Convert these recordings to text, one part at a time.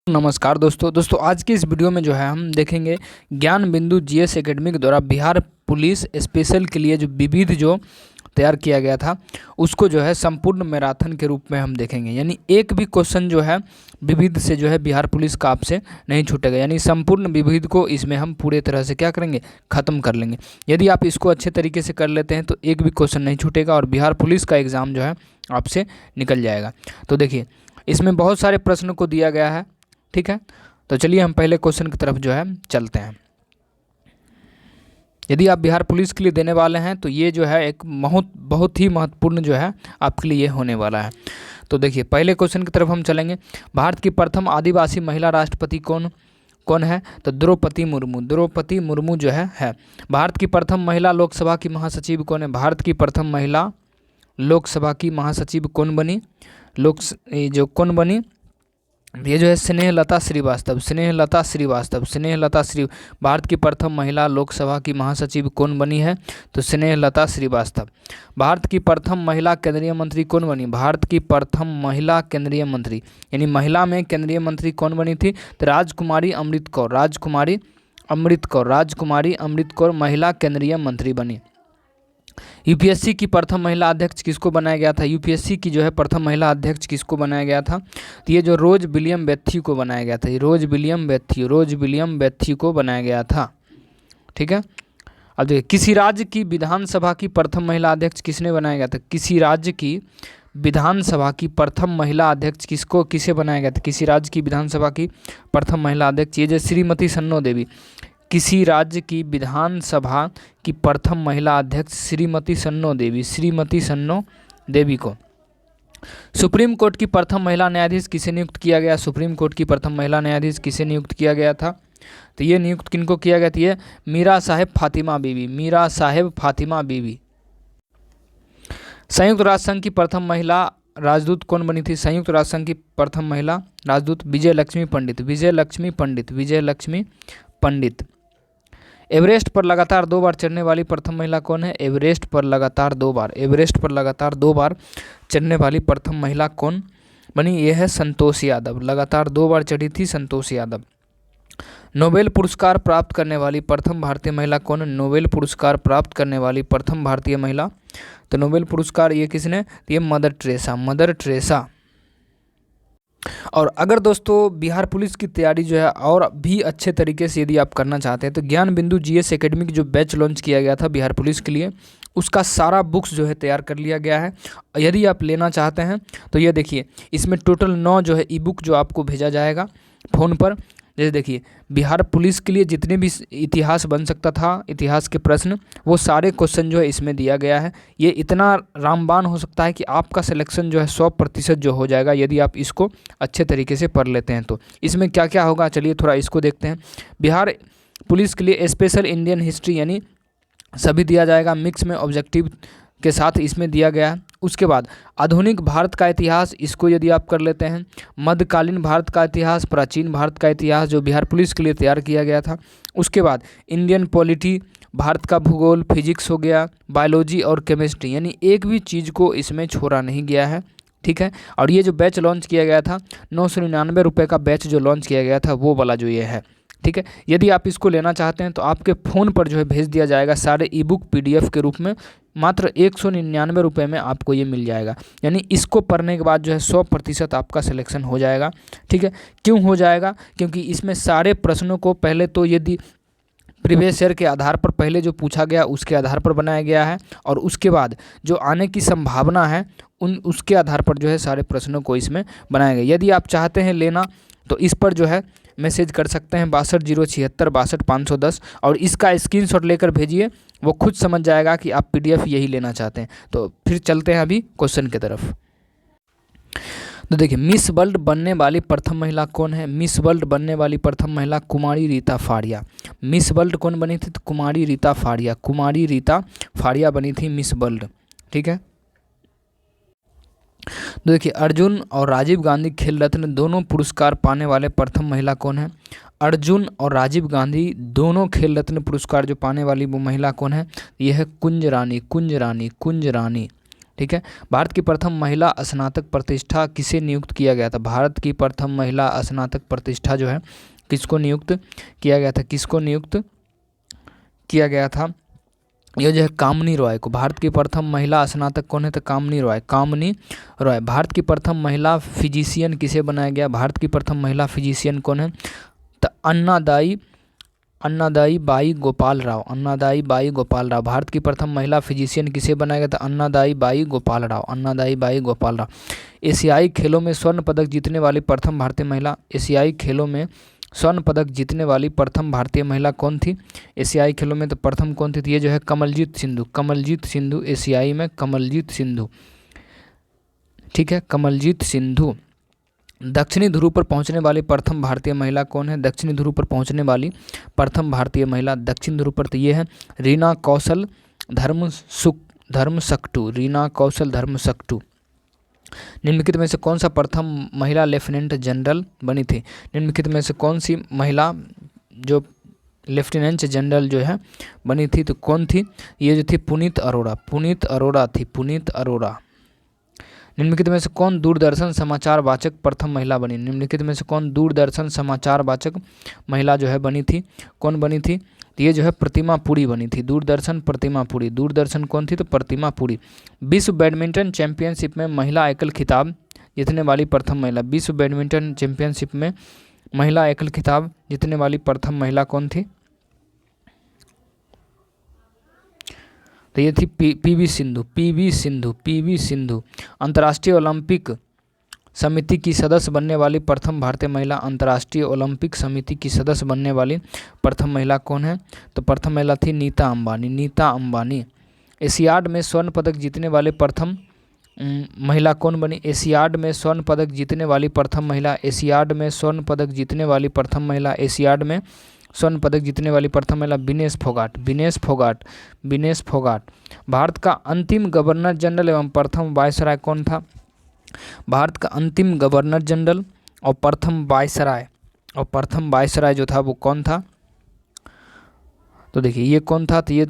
नमस्कार दोस्तों आज की इस वीडियो में जो है हम देखेंगे ज्ञान बिंदु जीएस एकेडमी के द्वारा बिहार पुलिस स्पेशल के लिए जो विविध जो तैयार किया गया था उसको जो है संपूर्ण मैराथन के रूप में हम देखेंगे। यानी एक भी क्वेश्चन जो है विविध से जो है बिहार पुलिस का आपसे नहीं छूटेगा। यानी संपूर्ण विविध को इसमें हम पूरे तरह से क्या करेंगे, ख़त्म कर लेंगे। यदि आप इसको अच्छे तरीके से कर लेते हैं तो एक भी क्वेश्चन नहीं छूटेगा और बिहार पुलिस का एग्ज़ाम जो है आपसे निकल जाएगा। तो देखिए इसमें बहुत सारे प्रश्नों को दिया गया है, ठीक है। तो चलिए हम पहले क्वेश्चन की तरफ जो है चलते हैं। यदि आप बिहार पुलिस के लिए देने वाले हैं तो ये जो है एक बहुत ही महत्वपूर्ण जो है आपके लिए होने वाला है। तो देखिए पहले क्वेश्चन की तरफ हम चलेंगे। भारत की प्रथम आदिवासी महिला राष्ट्रपति कौन है? तो द्रौपदी मुर्मू जो है। भारत की प्रथम महिला लोकसभा की महासचिव कौन है? भारत की प्रथम महिला लोकसभा की महासचिव कौन बनी? ये जो है स्नेहलता श्रीवास्तव। भारत की प्रथम महिला लोकसभा की महासचिव कौन बनी है? तो स्नेहलता श्रीवास्तव। भारत की प्रथम महिला केंद्रीय मंत्री कौन बनी? भारत की प्रथम महिला केंद्रीय मंत्री यानी महिला में केंद्रीय मंत्री कौन बनी थी? तो राजकुमारी अमृत कौर महिला केंद्रीय मंत्री बनी। यूपीएससी की प्रथम महिला अध्यक्ष किसको बनाया गया था? यूपीएससी की जो है प्रथम महिला अध्यक्ष किसको बनाया गया था? तो ये जो रोज विलियम बैथ्यू को बनाया गया था। ये रोज विलियम बैथ्यू को बनाया गया था, ठीक है। अब देखिए किसी राज्य की विधानसभा की प्रथम महिला अध्यक्ष किसने बनाया गया था? किसी राज्य की विधानसभा की प्रथम महिला अध्यक्ष किसे बनाया गया था? किसी राज्य की विधानसभा की प्रथम महिला अध्यक्ष ये जो श्रीमती सन्नो देवी। किसी राज्य की विधानसभा की प्रथम महिला अध्यक्ष श्रीमती सन्नो देवी को। सुप्रीम कोर्ट की प्रथम महिला न्यायाधीश किसे नियुक्त किया गया? सुप्रीम कोर्ट की प्रथम महिला न्यायाधीश किसे नियुक्त किया गया था? तो ये नियुक्त किनको किया गया था? ये मीरा साहेब फातिमा बीवी। संयुक्त राष्ट्र संघ की प्रथम महिला राजदूत कौन बनी थी? संयुक्त राष्ट्र संघ की प्रथम महिला राजदूत विजय लक्ष्मी पंडित। एवरेस्ट पर लगातार 2 बार चढ़ने वाली प्रथम महिला कौन है? एवरेस्ट पर लगातार 2 बार चढ़ने वाली प्रथम महिला कौन बनी? यह है संतोष यादव। लगातार 2 बार चढ़ी थी संतोष यादव। नोबेल पुरस्कार प्राप्त करने वाली प्रथम भारतीय महिला कौन है? नोबेल पुरस्कार प्राप्त करने वाली प्रथम भारतीय महिला, तो नोबेल पुरस्कार ये किसने? ये मदर टेरेसा। और अगर दोस्तों बिहार पुलिस की तैयारी जो है और भी अच्छे तरीके से यदि आप करना चाहते हैं तो ज्ञान बिंदु जीएस एकेडमी की जो बैच लॉन्च किया गया था बिहार पुलिस के लिए उसका सारा बुक्स जो है तैयार कर लिया गया है। यदि आप लेना चाहते हैं तो ये देखिए इसमें टोटल 9 जो है ई बुक जो आपको भेजा जाएगा फ़ोन पर। जैसे देखिए बिहार पुलिस के लिए जितने भी इतिहास बन सकता था, इतिहास के प्रश्न, वो सारे क्वेश्चन जो है इसमें दिया गया है। ये इतना रामबाण हो सकता है कि आपका सिलेक्शन जो है 100% जो हो जाएगा यदि आप इसको अच्छे तरीके से पढ़ लेते हैं। तो इसमें क्या क्या होगा चलिए थोड़ा इसको देखते हैं। बिहार पुलिस के लिए स्पेशल इंडियन हिस्ट्री यानी सभी दिया जाएगा, मिक्स में ऑब्जेक्टिव के साथ इसमें दिया गया है। उसके बाद आधुनिक भारत का इतिहास, इसको यदि आप कर लेते हैं, मध्यकालीन भारत का इतिहास, प्राचीन भारत का इतिहास जो बिहार पुलिस के लिए तैयार किया गया था। उसके बाद इंडियन पॉलिटी, भारत का भूगोल, फिजिक्स हो गया, बायोलॉजी और केमिस्ट्री, यानी एक भी चीज़ को इसमें छोड़ा नहीं गया है, ठीक है। और ये जो बैच लॉन्च किया गया था 999 रुपये का बैच जो लॉन्च किया गया था वो वाला जो ये है, ठीक है। यदि आप इसको लेना चाहते हैं तो आपके फ़ोन पर जो है भेज दिया जाएगा सारे ई बुक PDF के रूप में। मात्र 199 रुपये में आपको ये मिल जाएगा। यानी इसको पढ़ने के बाद जो है 100% आपका सिलेक्शन हो जाएगा, ठीक है। क्यों हो जाएगा? क्योंकि इसमें सारे प्रश्नों को पहले तो यदि प्रीवियस ईयर के आधार पर पहले जो पूछा गया उसके आधार पर बनाया गया है और उसके बाद जो आने की संभावना है उसके आधार पर जो है सारे प्रश्नों को इसमें बनाया गया। यदि आप चाहते हैं लेना तो इस पर जो है मैसेज कर सकते हैं 6207762510 और इसका स्क्रीनशॉट लेकर भेजिए। वो खुद समझ जाएगा कि आप PDF यही लेना चाहते हैं। तो फिर चलते हैं अभी क्वेश्चन की तरफ। तो देखिए मिस वर्ल्ड बनने वाली प्रथम महिला कौन है? मिस वर्ल्ड बनने वाली प्रथम महिला कुमारी रीता फाड़िया। मिस वर्ल्ड कौन बनी थी? तो कुमारी रीता फाड़िया बनी थी मिस वर्ल्ड, ठीक है। तो देखिए अर्जुन और राजीव गांधी खेल रत्न दोनों पुरस्कार पाने वाले प्रथम महिला कौन है? अर्जुन और राजीव गांधी दोनों खेल रत्न पुरस्कार जो पाने वाली वो महिला कौन है? यह है कुंज रानी, ठीक है। भारत की प्रथम महिला स्नातक प्रतिष्ठा किसे नियुक्त किया गया था? भारत की प्रथम महिला स्नातक प्रतिष्ठा जो है किसको नियुक्त किया गया था? किसको नियुक्त किया गया था? ये जो है कामनी रॉय को। भारत की प्रथम महिला स्नातक कौन है? तो कामनी रॉय, कामनी रॉय। भारत की प्रथम महिला फिजिशियन किसे बनाया गया? भारत की प्रथम महिला फिजिशियन कौन है? तो अन्नादाई बाई गोपाल राव, अन्नादाई बाई गोपाल राव। भारत की प्रथम महिला फिजिशियन किसे बनाया गया था? अन्नादाई बाई गोपाल राव, अन्नादाई बाई गोपाल राव। एशियाई खेलों में स्वर्ण पदक जीतने वाली प्रथम भारतीय महिला, एशियाई खेलों में स्वर्ण पदक जीतने वाली प्रथम भारतीय महिला कौन थी? एशियाई खेलों में तो प्रथम कौन थी? तो ये जो है कमलजीत सिंधु, कमलजीत सिंधु, एशियाई में कमलजीत सिंधु, ठीक है, कमलजीत सिंधु। दक्षिणी ध्रुव पर पहुंचने वाली प्रथम भारतीय महिला कौन है? दक्षिणी ध्रुव पर पहुंचने वाली प्रथम भारतीय महिला दक्षिण ध्रुव पर, तो ये है रीना कौशल धर्मसक्टू, रीना कौशल धर्मसक्टू। निम्नलिखित में से कौन सा प्रथम महिला लेफ्टिनेंट जनरल बनी थी? निम्नलिखित में से कौन सी महिला जो लेफ्टिनेंट जनरल जो है बनी थी, तो कौन थी? ये जो थी पुनीत अरोड़ा, पुनीत अरोड़ा थी, पुनीत अरोड़ा। निम्नलिखित में से कौन दूरदर्शन समाचार वाचक प्रथम महिला बनी? निम्नलिखित में से कौन दूरदर्शन समाचार वाचक महिला जो है बनी थी? कौन बनी थी? तो ये जो है प्रतिमा पुरी बनी थी, दूरदर्शन प्रतिमा पुरी। दूरदर्शन कौन थी? तो प्रतिमा पुरी। विश्व बैडमिंटन चैंपियनशिप में महिला एकल खिताब जीतने वाली प्रथम महिला, विश्व बैडमिंटन चैंपियनशिप में महिला एकल खिताब जीतने वाली प्रथम महिला कौन थी? तो ये थी PV Sindhu, PV Sindhu, PV Sindhu. अंतर्राष्ट्रीय ओलंपिक समिति की सदस्य बनने वाली प्रथम भारतीय महिला, अंतर्राष्ट्रीय ओलंपिक समिति की सदस्य बनने वाली प्रथम महिला कौन है? तो प्रथम महिला थी नीता अंबानी, नीता अंबानी। एशियाड में स्वर्ण पदक जीतने वाले प्रथम महिला कौन बनी? एशियाड में स्वर्ण पदक जीतने वाली प्रथम महिला, एशियाड में स्वर्ण पदक जीतने वाली प्रथम महिला, एशियाड में स्वर्ण पदक जीतने वाली प्रथम महिला विनेश फोगाट, विनेश फोगाट, विनेश फोगाट। भारत का अंतिम गवर्नर जनरल एवं प्रथम वायसराय कौन था? भारत का अंतिम गवर्नर जनरल और प्रथम वायसराय जो था वो कौन था? तो देखिए ये कौन था? तो ये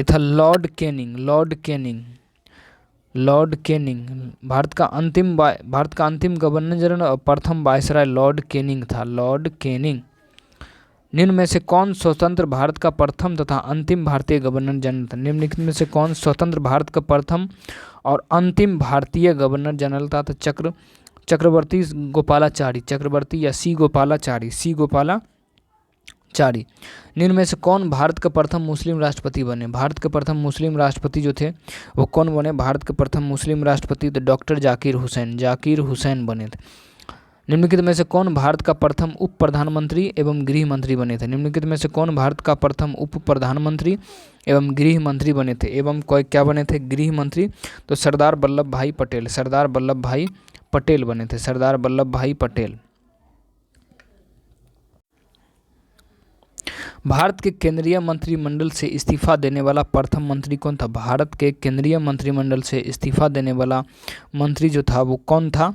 था Lord Canning, Lord Canning, Lord Canning. Bharat का अंतिम गवर्नर जनरल और प्रथम वायसराय लॉर्ड कैनिंग था, लॉर्ड कैनिंग। निम्न में से कौन स्वतंत्र भारत का प्रथम तथा अंतिम भारतीय गवर्नर जनरल था? निम्नलिखित में से कौन स्वतंत्र भारत का प्रथम और अंतिम भारतीय गवर्नर जनरल था? तो चक्रवर्ती गोपालाचारी, चक्रवर्ती या सी गोपालाचारी, सी गोपालाचारी। निम्न में से कौन भारत का प्रथम मुस्लिम राष्ट्रपति बने? भारत के प्रथम मुस्लिम राष्ट्रपति जो थे वो कौन बने? भारत के प्रथम मुस्लिम राष्ट्रपति तो डॉक्टर जाकिर हुसैन बने थे। निम्नलिखित में से कौन भारत का प्रथम उप प्रधानमंत्री एवं गृह मंत्री बने थे? निम्नलिखित में से कौन भारत का प्रथम उप प्रधानमंत्री एवं गृह मंत्री बने थे? एवं कोई क्या बने थे? गृह मंत्री। तो सरदार वल्लभ भाई पटेल, सरदार वल्लभ भाई पटेल बने थे, सरदार वल्लभ भाई पटेल। भारत के केंद्रीय मंत्रिमंडल से इस्तीफा देने वाला प्रथम मंत्री कौन था? भारत के केंद्रीय मंत्रिमंडल से इस्तीफा देने वाला मंत्री जो था वो कौन था?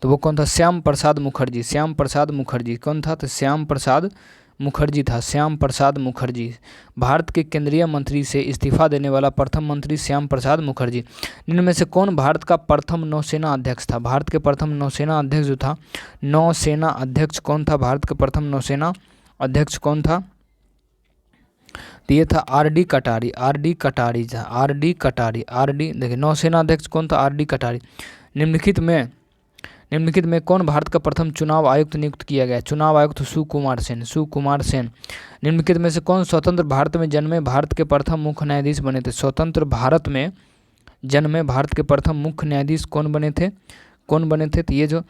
तो वो कौन था? श्याम प्रसाद मुखर्जी, श्याम प्रसाद मुखर्जी। कौन था? तो श्याम प्रसाद मुखर्जी था, श्याम प्रसाद मुखर्जी। भारत के केंद्रीय मंत्री से इस्तीफा देने वाला प्रथम मंत्री श्याम प्रसाद मुखर्जी। निम्न में से कौन भारत का प्रथम नौसेना अध्यक्ष था? भारत के प्रथम नौसेना अध्यक्ष जो था, नौसेना अध्यक्ष कौन था? भारत के प्रथम नौसेना अध्यक्ष कौन था? तो ये था आर.डी. कटारी, आर.डी. कटारी था, आर.डी. कटारी, आर.डी. देखिए नौसेना अध्यक्ष कौन था? आर.डी. कटारी। निम्नलिखित में कौन भारत का प्रथम चुनाव आयुक्त नियुक्त किया गया? चुनाव आयुक्त सुकुमार सेन, सुकुमार सेन। निम्नलिखित में से कौन स्वतंत्र भारत में जन्मे भारत के प्रथम मुख्य न्यायाधीश बने थे? स्वतंत्र भारत में जन्मे भारत के प्रथम मुख्य न्यायाधीश कौन बने थे? कौन बने थे? तो ये जो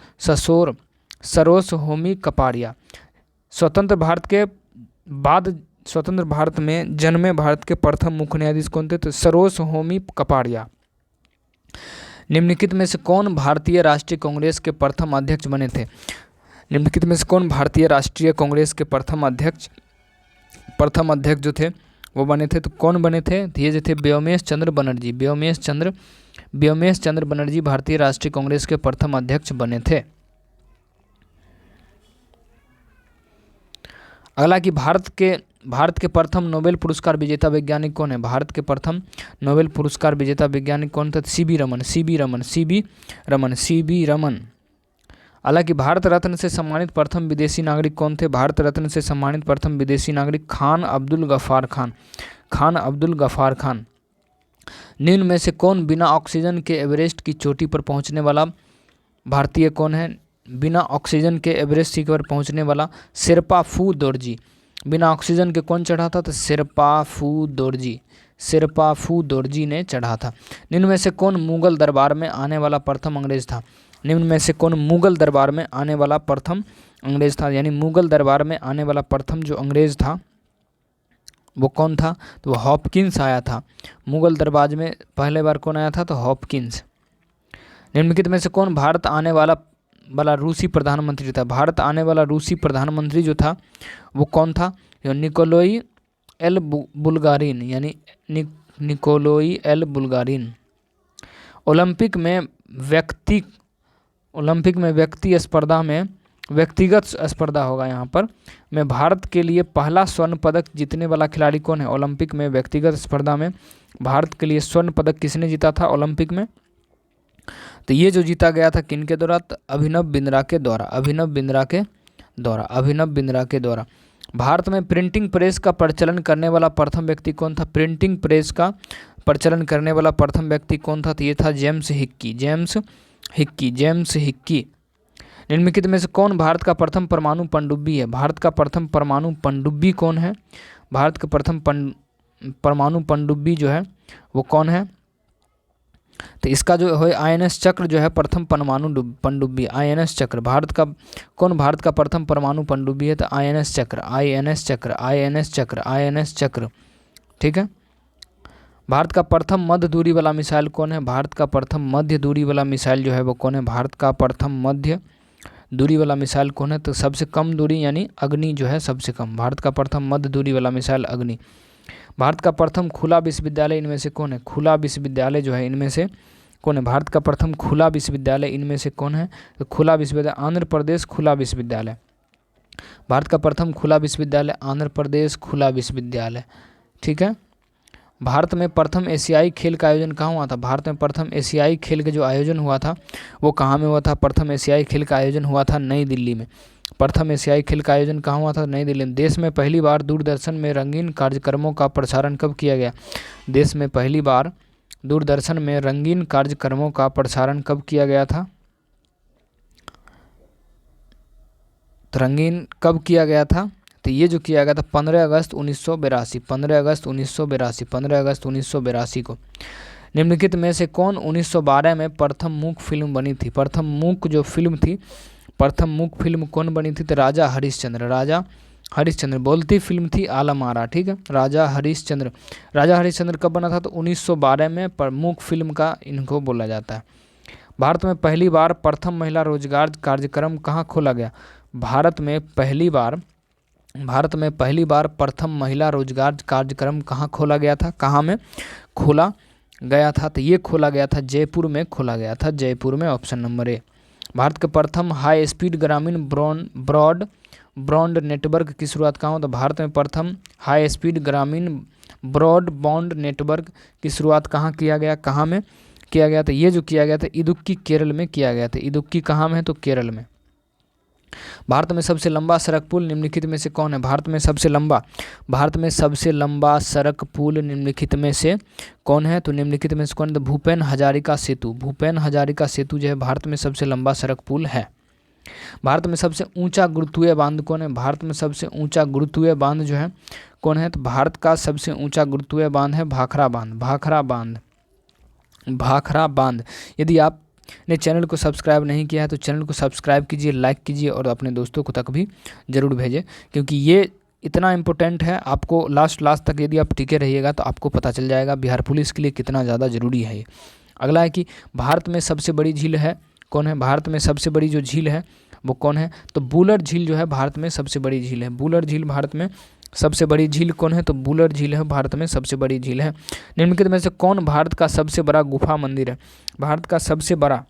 सरोज होमी कपाड़िया। स्वतंत्र भारत के बाद स्वतंत्र भारत में जन्मे भारत के प्रथम मुख्य न्यायाधीश कौन थे? तो सरोज होमी कपाड़िया। निम्नलिखित में से कौन भारतीय राष्ट्रीय कांग्रेस के प्रथम अध्यक्ष बने थे? निम्नलिखित में से कौन भारतीय राष्ट्रीय कांग्रेस के प्रथम अध्यक्ष जो थे वो बने थे? तो कौन बने थे? तो ये जो थे व्योमेश चंद्र बनर्जी, व्योमेश चंद्र बनर्जी भारतीय राष्ट्रीय कांग्रेस के प्रथम अध्यक्ष बने थे। अगला कि भारत के प्रथम नोबेल पुरस्कार विजेता वैज्ञानिक कौन है? भारत के प्रथम नोबेल पुरस्कार विजेता वैज्ञानिक कौन थे? सीवी रमन। हालांकि भारत रत्न से सम्मानित प्रथम विदेशी नागरिक कौन थे? भारत रत्न से सम्मानित प्रथम विदेशी नागरिक खान अब्दुल गफ्फार खान। निम्न में से कौन बिना ऑक्सीजन के एवरेस्ट की चोटी पर पहुंचने वाला भारतीय कौन है? बिना ऑक्सीजन के एवरेस्ट शिखर पर पहुंचने वाला शेरपा फू दोरजी। बिना ऑक्सीजन के कौन चढ़ा था? तो शेरपा फू दोरजी ने चढ़ा था। निम्न में से कौन मुगल दरबार में आने वाला प्रथम अंग्रेज था? निम्न में से कौन मुगल दरबार में आने वाला प्रथम अंग्रेज था? यानी मुगल दरबार में आने वाला प्रथम जो अंग्रेज था वो कौन था? तो वो हॉपकिंस आया था। मुगल दरबार में पहले बार कौन आया था? तो हॉपकिंस। निम्नलिखित में से कौन भारत आने वाला रूसी प्रधानमंत्री था? भारत आने वाला रूसी प्रधानमंत्री जो था वो कौन था? निकोलोई एल बुल्गारिन, यानी निकोलोई एल बुल्गारिन। ओलंपिक में व्यक्तिगत स्पर्धा होगा यहाँ पर में भारत के लिए पहला स्वर्ण पदक जीतने वाला खिलाड़ी कौन है? ओलंपिक में व्यक्तिगत स्पर्धा में भारत के लिए स्वर्ण पदक किसने जीता था ओलंपिक में? तो ये जो जीता गया था किनके द्वारा? तो अभिनव बिंद्रा के द्वारा। भारत में प्रिंटिंग प्रेस का प्रचलन करने वाला प्रथम व्यक्ति कौन था? प्रिंटिंग प्रेस का प्रचलन करने वाला प्रथम व्यक्ति कौन था? तो ये था जेम्स हिक्की। निम्नलिखित में से कौन भारत का प्रथम परमाणु पनडुब्बी है? भारत का प्रथम परमाणु पनडुब्बी कौन है? भारत का प्रथम परमाणु पनडुब्बी जो है वो कौन है? तो इसका जो है INS चक्र जो है प्रथम परमाणु पनडुब्बी INS चक्र। भारत का प्रथम परमाणु पनडुब्बी है? तो INS चक्र। ठीक है। भारत का प्रथम मध्य दूरी वाला मिसाइल कौन है? भारत का प्रथम मध्य दूरी वाला मिसाइल जो है वो कौन है? भारत का प्रथम मध्य दूरी वाला मिसाइल कौन है? तो सबसे कम दूरी यानी अग्नि जो है सबसे कम। भारत का प्रथम मध्य दूरी वाला मिसाइल अग्नि। भारत का प्रथम खुला विश्वविद्यालय इनमें से कौन है? खुला विश्वविद्यालय जो है इनमें से कौन है? भारत का प्रथम खुला विश्वविद्यालय इनमें से कौन है? तो खुला विश्वविद्यालय आंध्र प्रदेश खुला विश्वविद्यालय। भारत का प्रथम खुला विश्वविद्यालय आंध्र प्रदेश खुला विश्वविद्यालय। ठीक है। भारत में प्रथम एशियाई खेल का आयोजन कहाँ हुआ था? भारत में प्रथम एशियाई खेल का जो आयोजन हुआ था वो कहाँ में हुआ था? प्रथम एशियाई खेल का आयोजन हुआ था नई दिल्ली में। प्रथम एशियाई खेल का आयोजन कहाँ हुआ था? नई दिल्ली में। देश में पहली बार दूरदर्शन में रंगीन कार्यक्रमों का प्रसारण कब किया गया? देश में पहली बार दूरदर्शन में रंगीन कार्यक्रमों का प्रसारण कब किया गया था? तो रंगीन कब किया गया था? तो ये जो किया गया था 15 अगस्त 1982 को। निम्नलिखित में से कौन 1912 में प्रथम मूक फिल्म बनी थी? प्रथम मूक जो फिल्म थी, प्रथम मूक फिल्म कौन बनी थी? तो राजा हरिश्चंद्र। बोलती फिल्म थी आलम आरा। ठीक है। राजा हरिश्चंद्र कब बना था? तो 1912 में मूक फिल्म का इनको बोला जाता है। भारत में पहली बार प्रथम महिला रोजगार कार्यक्रम कहाँ खोला गया? भारत में पहली बार प्रथम महिला रोजगार कार्यक्रम कहाँ खोला गया था? कहाँ में खोला गया था? तो ये खोला गया था जयपुर में खोला गया था। जयपुर में ऑप्शन नंबर ए। भारत के प्रथम हाई स्पीड ग्रामीण ब्रॉडबैंड नेटवर्क की शुरुआत कहाँ हुआ? तो भारत में प्रथम हाई स्पीड ग्रामीण ब्रॉडबैंड नेटवर्क की शुरुआत कहाँ किया गया? कहाँ में किया गया? तो ये जो किया गया था इदुक्की केरल में किया गया था। इदुक्की कहाँ में है? तो केरल में। भारत में सबसे लंबा सड़क पुल निम्नलिखित में से कौन है? भारत में सबसे लंबा सड़क पुल निम्नलिखित में से कौन है? तो निम्नलिखित में से कौन है? तो भूपेन हजारिका सेतु जो है भारत में सबसे लंबा सड़क पुल है। भारत में सबसे ऊंचा गुरुत्वीय बांध कौन है? भारत में सबसे ऊंचा गुरुत्वीय बांध जो है कौन है? तो भारत का सबसे ऊंचा गुरुत्वीय बांध है भाखरा बांध। यदि आप ने चैनल को सब्सक्राइब नहीं किया है तो चैनल को सब्सक्राइब कीजिए, लाइक कीजिए और अपने दोस्तों को तक भी ज़रूर भेजें, क्योंकि ये इतना इम्पोर्टेंट है। आपको लास्ट तक यदि आप टिके रहिएगा तो आपको पता चल जाएगा बिहार पुलिस के लिए कितना ज़्यादा ज़रूरी है ये। अगला है कि भारत में सबसे बड़ी झील है कौन है? भारत में सबसे बड़ी जो झील है वो कौन है? तो बुलर झील जो है भारत में सबसे बड़ी झील है। बुलर झील भारत में सबसे बड़ी झील कौन है? तो बुलर झील है भारत में सबसे बड़ी झील है। निम्नलिखित में से कौन भारत का सबसे बड़ा गुफा मंदिर है? भारत का सबसे बड़ा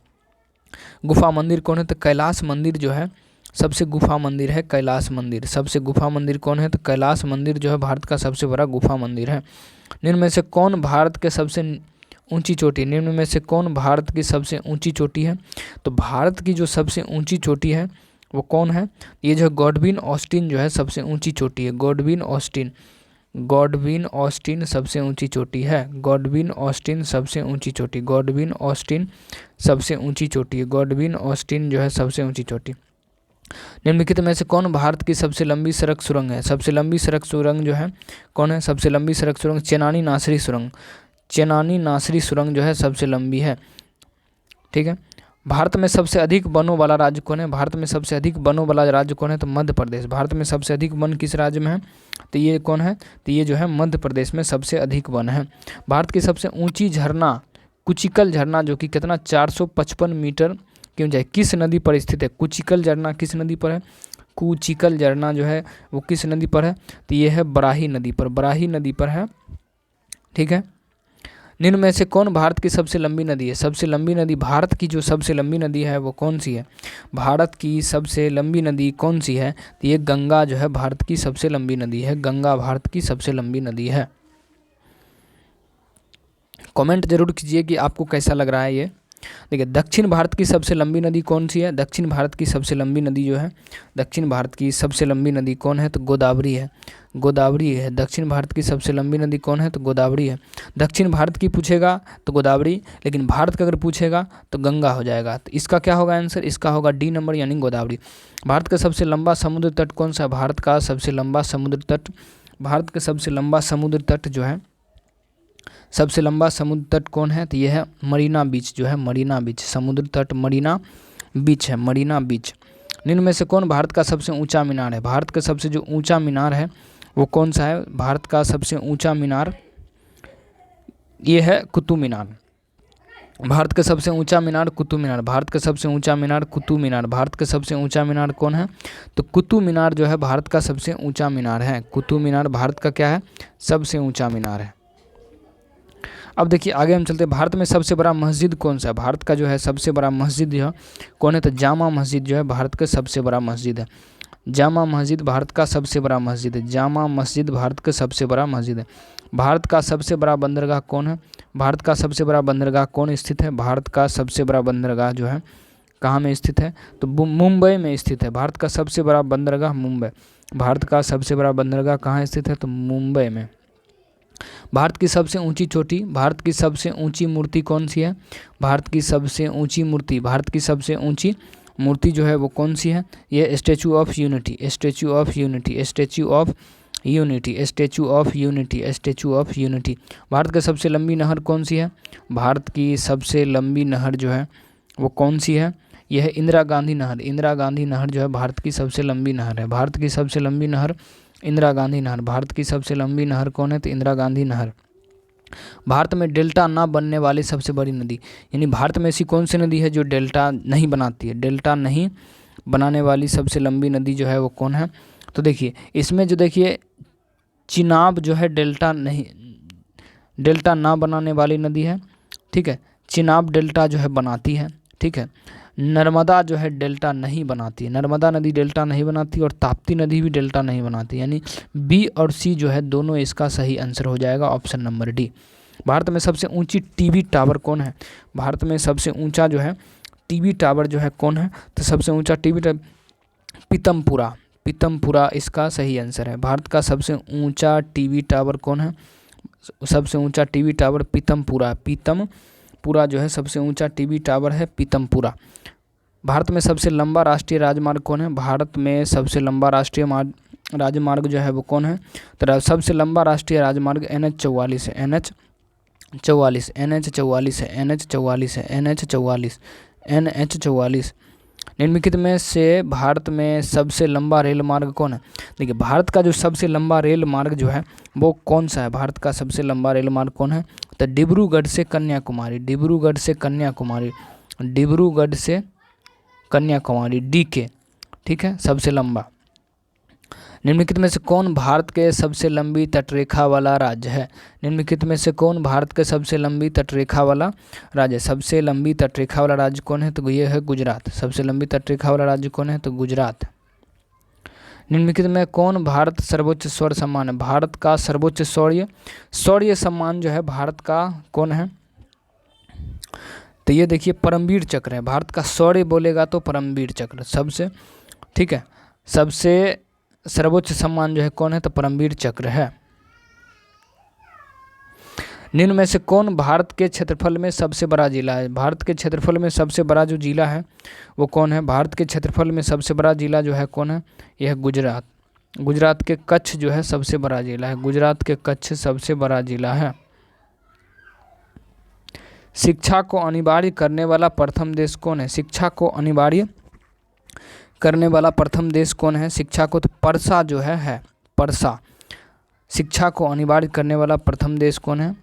गुफा मंदिर कौन है? तो कैलाश मंदिर जो है सबसे गुफा मंदिर है कैलाश मंदिर। सबसे गुफा मंदिर कौन है? तो कैलाश मंदिर जो है भारत का सबसे बड़ा गुफा मंदिर है। निम्न में से कौन भारत के सबसे ऊंची चोटी? निम्न में से कौन भारत की सबसे ऊंची चोटी है? तो भारत की जो सबसे ऊंची चोटी है वो कौन है? ये जो गॉडविन ऑस्टिन जो है सबसे ऊंची चोटी है। गॉडविन ऑस्टिन, गॉडविन ऑस्टिन सबसे ऊंची चोटी है। गॉडविन ऑस्टिन सबसे ऊंची चोटी, गॉडविन ऑस्टिन सबसे ऊंची चोटी है। गॉडविन ऑस्टिन जो है सबसे ऊंची चोटी। निम्नलिखित में से कौन भारत की सबसे लंबी सड़क सुरंग है? सबसे लंबी सड़क सुरंग जो है कौन है? सबसे लंबी सड़क सुरंग चेनानी नासरी सुरंग। चेनानी नासरी सुरंग जो है सबसे लंबी है। ठीक है। भारत में सबसे अधिक वनों वाला राज्य कौन है? भारत में सबसे अधिक वनों वाला राज्य कौन है? तो मध्य प्रदेश। भारत में सबसे अधिक वन किस राज्य में है? तो ये कौन है? तो ये जो है मध्य प्रदेश में सबसे अधिक वन है। भारत की सबसे ऊंची झरना कुचिकल झरना जो कि कितना 455 मीटर की ऊंचाई किस नदी पर स्थित है? कुचिकल झरना किस नदी पर है? कुचिकल झरना जो है वो किस नदी पर है? तो ये है बराही नदी पर, बराही नदी पर है। ठीक है। निम्न में से कौन भारत की सबसे लंबी नदी है? सबसे लंबी नदी, भारत की जो सबसे लंबी नदी है वो कौन सी है? भारत की सबसे लंबी नदी कौन सी है? तो ये गंगा जो है भारत की सबसे लंबी नदी है। गंगा भारत की सबसे लंबी नदी है। कमेंट जरूर कीजिए कि आपको कैसा लग रहा है ये। देखिए, दक्षिण भारत की सबसे लंबी नदी कौन सी है? दक्षिण भारत की सबसे लंबी नदी जो है, दक्षिण भारत की सबसे लंबी नदी कौन है? तो गोदावरी है। गोदावरी है। दक्षिण भारत की सबसे लंबी नदी कौन है? तो गोदावरी है। दक्षिण भारत की पूछेगा तो गोदावरी, लेकिन भारत का अगर पूछेगा तो गंगा हो जाएगा। तो इसका क्या होगा आंसर? इसका होगा डी नंबर यानी गोदावरी। भारत का सबसे लंबा समुद्र तट कौन सा है? भारत का सबसे लंबा समुद्र तट, भारत का सबसे लंबा समुद्र तट जो है, सबसे लंबा समुद्र तट कौन है? तो यह है मरीना बीच जो है, मरीना बीच। समुद्र तट मरीना बीच है, मरीना बीच। निम्न में से कौन भारत का सबसे ऊंचा मीनार है? भारत का सबसे जो ऊंचा मीनार है वो कौन सा है? भारत का सबसे ऊंचा मीनार ये है कुतुब मीनार। भारत का सबसे ऊंचा मीनार कुतुब मीनार। भारत का सबसे ऊंचा मीनार कुतुब मीनार। भारत का सबसे ऊंचा मीनार कौन है? तो कुतुब मीनार जो है भारत का सबसे ऊंचा मीनार है। कुतुब मीनार भारत का क्या है? सबसे ऊंचा मीनार है। अब देखिए आगे हम चलते हैं। भारत में सबसे बड़ा मस्जिद कौन सा है? भारत का जो है सबसे बड़ा मस्जिद जो है कौन है? तो जामा मस्जिद जो है भारत का सबसे बड़ा मस्जिद है। जामा मस्जिद भारत का सबसे बड़ा मस्जिद है। जामा मस्जिद भारत का सबसे बड़ा मस्जिद है। भारत का सबसे बड़ा बंदरगाह कौन है? भारत का सबसे बड़ा बंदरगाह कौन स्थित है? भारत का सबसे बड़ा बंदरगाह जो है कहाँ में स्थित है? तो मुंबई में स्थित है। भारत का सबसे बड़ा बंदरगाह मुंबई। भारत का सबसे बड़ा बंदरगाह कहाँ स्थित है? तो मुंबई में। भारत की सबसे ऊंची चोटी, भारत की सबसे ऊंची मूर्ति कौन सी है? भारत की सबसे ऊंची मूर्ति, भारत की सबसे ऊंची मूर्ति जो है वो कौन सी है? ये statue of unity, statue of unity, statue of unity, statue of unity, statue of unity. Bharat की सबसे लंबी नहर कौन सी है? भारत की सबसे लंबी नहर जो है वो कौन सी है? यह है इंदिरा गांधी नहर। इंदिरा गांधी नहर जो है भारत की सबसे लंबी नहर है। भारत की सबसे लंबी नहर इंदिरा गांधी नहर। भारत की सबसे लंबी नहर कौन है? तो इंदिरा गांधी नहर। भारत में डेल्टा ना बनने वाली सबसे बड़ी नदी, यानी भारत में ऐसी कौन सी नदी है जो डेल्टा नहीं बनाती है? डेल्टा नहीं बनाने वाली सबसे लंबी नदी जो है वो कौन है? तो देखिए इसमें जो देखिए चिनाब जो है डेल्टा नहीं, डेल्टा ना बनाने वाली नदी है। ठीक है, चिनाब डेल्टा जो है बनाती है। ठीक है, नर्मदा जो है डेल्टा नहीं बनाती है। नर्मदा नदी डेल्टा नहीं बनाती और ताप्ती नदी भी डेल्टा नहीं बनाती, यानी बी और सी जो है दोनों इसका सही आंसर हो जाएगा, ऑप्शन नंबर डी। भारत में सबसे ऊंची टीवी टावर कौन है? भारत में सबसे ऊंचा जो है टीवी टावर जो है कौन है? तो सबसे ऊंचा टीवी टावर पीतमपुरा, पीतमपुरा इसका सही आंसर है। भारत का सबसे ऊंचा टीवी टावर कौन है? सबसे ऊंचा टीवी टावर पीतमपुरा, पीतमपुरा जो है सबसे ऊंचा टीवी टावर है, पीतमपुरा। भारत में सबसे लंबा राष्ट्रीय राजमार्ग कौन है? भारत में सबसे लंबा राष्ट्रीय राजमार्ग जो है वो कौन है? तो सबसे लंबा राष्ट्रीय राजमार्ग NH44 है, NH44, NH44 है, NH44 है, NH44, NH44। निम्नलिखित में से भारत में सबसे लंबा रेल मार्ग कौन है? देखिए भारत का जो सबसे लंबा रेल मार्ग जो है वो कौन सा है? भारत का सबसे लंबा रेल मार्ग कौन है? तो डिब्रूगढ़ से कन्याकुमारी, डिब्रूगढ़ से कन्याकुमारी, डिब्रूगढ़ से कन्याकुमारी, DK। ठीक है, सबसे लंबा। निम्नलिखित में से कौन भारत के सबसे लंबी तटरेखा वाला राज्य है? निम्नलिखित में से कौन भारत के सबसे लंबी तटरेखा वाला राज्य? सबसे लंबी तटरेखा वाला राज्य कौन है? तो ये है गुजरात। सबसे लंबी तटरेखा वाला राज्य कौन है? तो गुजरात। निम्नलिखित में कौन भारत सर्वोच्च शौर्य सम्मान है? भारत का सर्वोच्च शौर्य सम्मान जो है भारत का कौन है? तो ये देखिए परमवीर चक्र है। भारत का शौर्य बोलेगा तो परमवीर चक्र सबसे, ठीक है, सबसे सर्वोच्च सम्मान जो है कौन है? तो परमवीर चक्र है। निम्न में से कौन भारत के क्षेत्रफल में सबसे बड़ा जिला है? भारत के क्षेत्रफल में सबसे बड़ा जो जिला है वो कौन है? भारत के क्षेत्रफल में सबसे बड़ा जिला जो है कौन है? यह गुजरात। गुजरात के कच्छ जो है सबसे बड़ा जिला है। गुजरात के कच्छ सबसे बड़ा जिला है। शिक्षा को अनिवार्य करने वाला प्रथम देश कौन है? शिक्षा को अनिवार्य करने वाला प्रथम देश कौन है? शिक्षा को तो परसा जो है परसा। शिक्षा को अनिवार्य करने वाला प्रथम देश कौन है?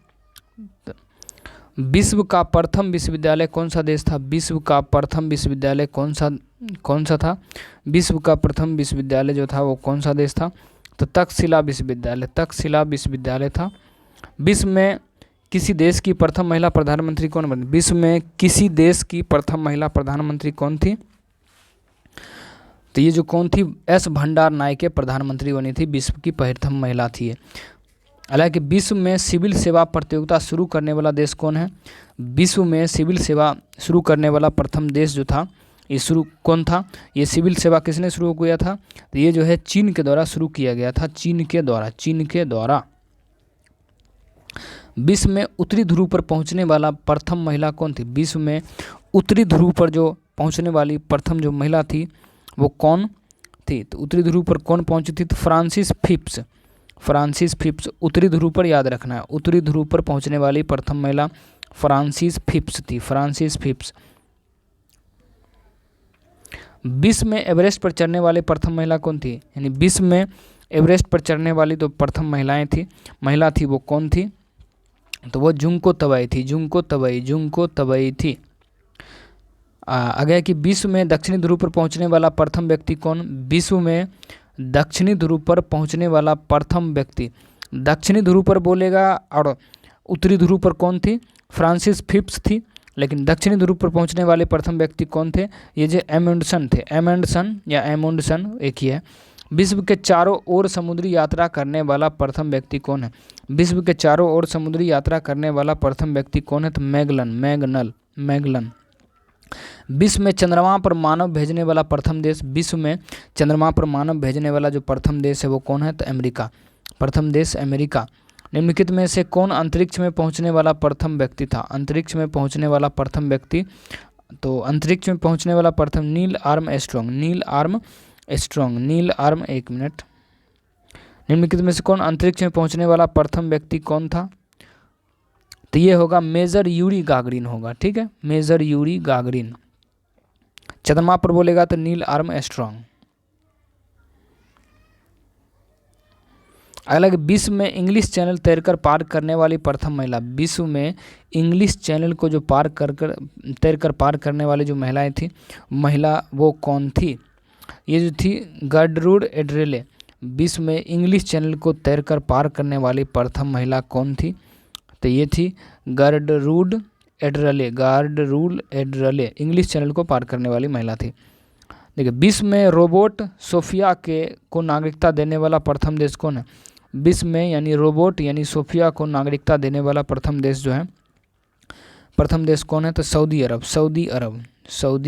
विश्व का प्रथम विश्वविद्यालय कौन सा देश था? विश्व का प्रथम विश्वविद्यालय कौन सा था? विश्व का प्रथम विश्वविद्यालय जो था वो कौन सा देश था? तो तक्षशिला विश्वविद्यालय था। विश्व में किसी देश की प्रथम महिला प्रधानमंत्री कौन बनी? विश्व में किसी देश की प्रथम महिला प्रधानमंत्री कौन थी? तो ये जो कौन थी? एस भंडार नायके प्रधानमंत्री बनी थी। विश्व की प्रथम महिला थी ये। हालांकि विश्व में सिविल सेवा प्रतियोगिता शुरू करने वाला देश कौन है? विश्व में सिविल सेवा शुरू करने वाला प्रथम देश जो था ये कौन था? ये सिविल सेवा किसने शुरू किया था? तो ये जो है चीन के द्वारा शुरू किया गया था। चीन के द्वारा। विश्व में उत्तरी ध्रुव पर पहुंचने वाला प्रथम महिला कौन थी? विश्व में उत्तरी ध्रुव पर जो पहुंचने वाली प्रथम जो महिला थी वो कौन थी? तो उत्तरी ध्रुव पर कौन पहुंची थी? तो फ्रांसिस फिप्स उत्तरी ध्रुव पर, याद रखना है, उत्तरी ध्रुव पर पहुंचने वाली प्रथम महिला फ्रांसिस फिप्स। विश्व में एवरेस्ट पर चढ़ने वाली प्रथम महिला कौन थी? यानी विश्व में एवरेस्ट पर चढ़ने वाली तो प्रथम महिला थी वो कौन थी? तो वो जुंको तबई थी। आगे कि विश्व में दक्षिणी ध्रुव पर पहुंचने वाला प्रथम व्यक्ति कौन? विश्व में दक्षिणी ध्रुव पर पहुंचने वाला प्रथम व्यक्ति, दक्षिणी ध्रुव पर बोलेगा और उत्तरी ध्रुव पर कौन थी? फ्रांसिस फिप्स थी। लेकिन दक्षिणी ध्रुव पर पहुंचने वाले प्रथम व्यक्ति कौन थे? ये जो एमुंडसन थे। एमुंडसन एक ही है। विश्व के चारों ओर समुद्री यात्रा करने वाला प्रथम व्यक्ति कौन है? विश्व के चारों ओर समुद्री यात्रा करने वाला प्रथम व्यक्ति कौन है? तो मैगलन। विश्व में चंद्रमा पर मानव भेजने वाला प्रथम देश, विश्व में चंद्रमा पर मानव भेजने वाला जो प्रथम देश है वो कौन है? तो अमेरिका। प्रथम देश अमेरिका। निम्नलिखित में से कौन अंतरिक्ष में पहुंचने वाला प्रथम व्यक्ति था? अंतरिक्ष में पहुंचने वाला प्रथम व्यक्ति, तो अंतरिक्ष में पहुंचने वाला प्रथम नील आर्मस्ट्रॉन्ग। एक मिनट। निम्नलिखित में से कौन अंतरिक्ष में पहुंचने वाला प्रथम व्यक्ति कौन था? तो ये होगा मेजर यूरी गागरिन होगा। ठीक है, मेजर यूरी गागरिन। चंद्रमा पर बोलेगा तो नील आर्मस्ट्रॉन्ग। अगला विश्व में इंग्लिश चैनल तैरकर पार करने वाली प्रथम महिला, विश्व में इंग्लिश चैनल को जो तैरकर पार करने वाली जो महिलाएं थी, महिला वो कौन थी? ये जो थी गर्टरूड एड्रेले। विश्व में इंग्लिश चैनल को तैरकर पार करने वाली प्रथम महिला कौन थी? तो ये थी गर्टरूड एड्रेले, इंग्लिश चैनल को पार करने वाली महिला थी। देखिए, विश्व में रोबोट सोफिया को नागरिकता देने वाला प्रथम देश कौन है? विश्व में यानी रोबोट यानी सोफिया को नागरिकता देने वाला प्रथम देश जो है, प्रथम देश कौन है? तो सऊदी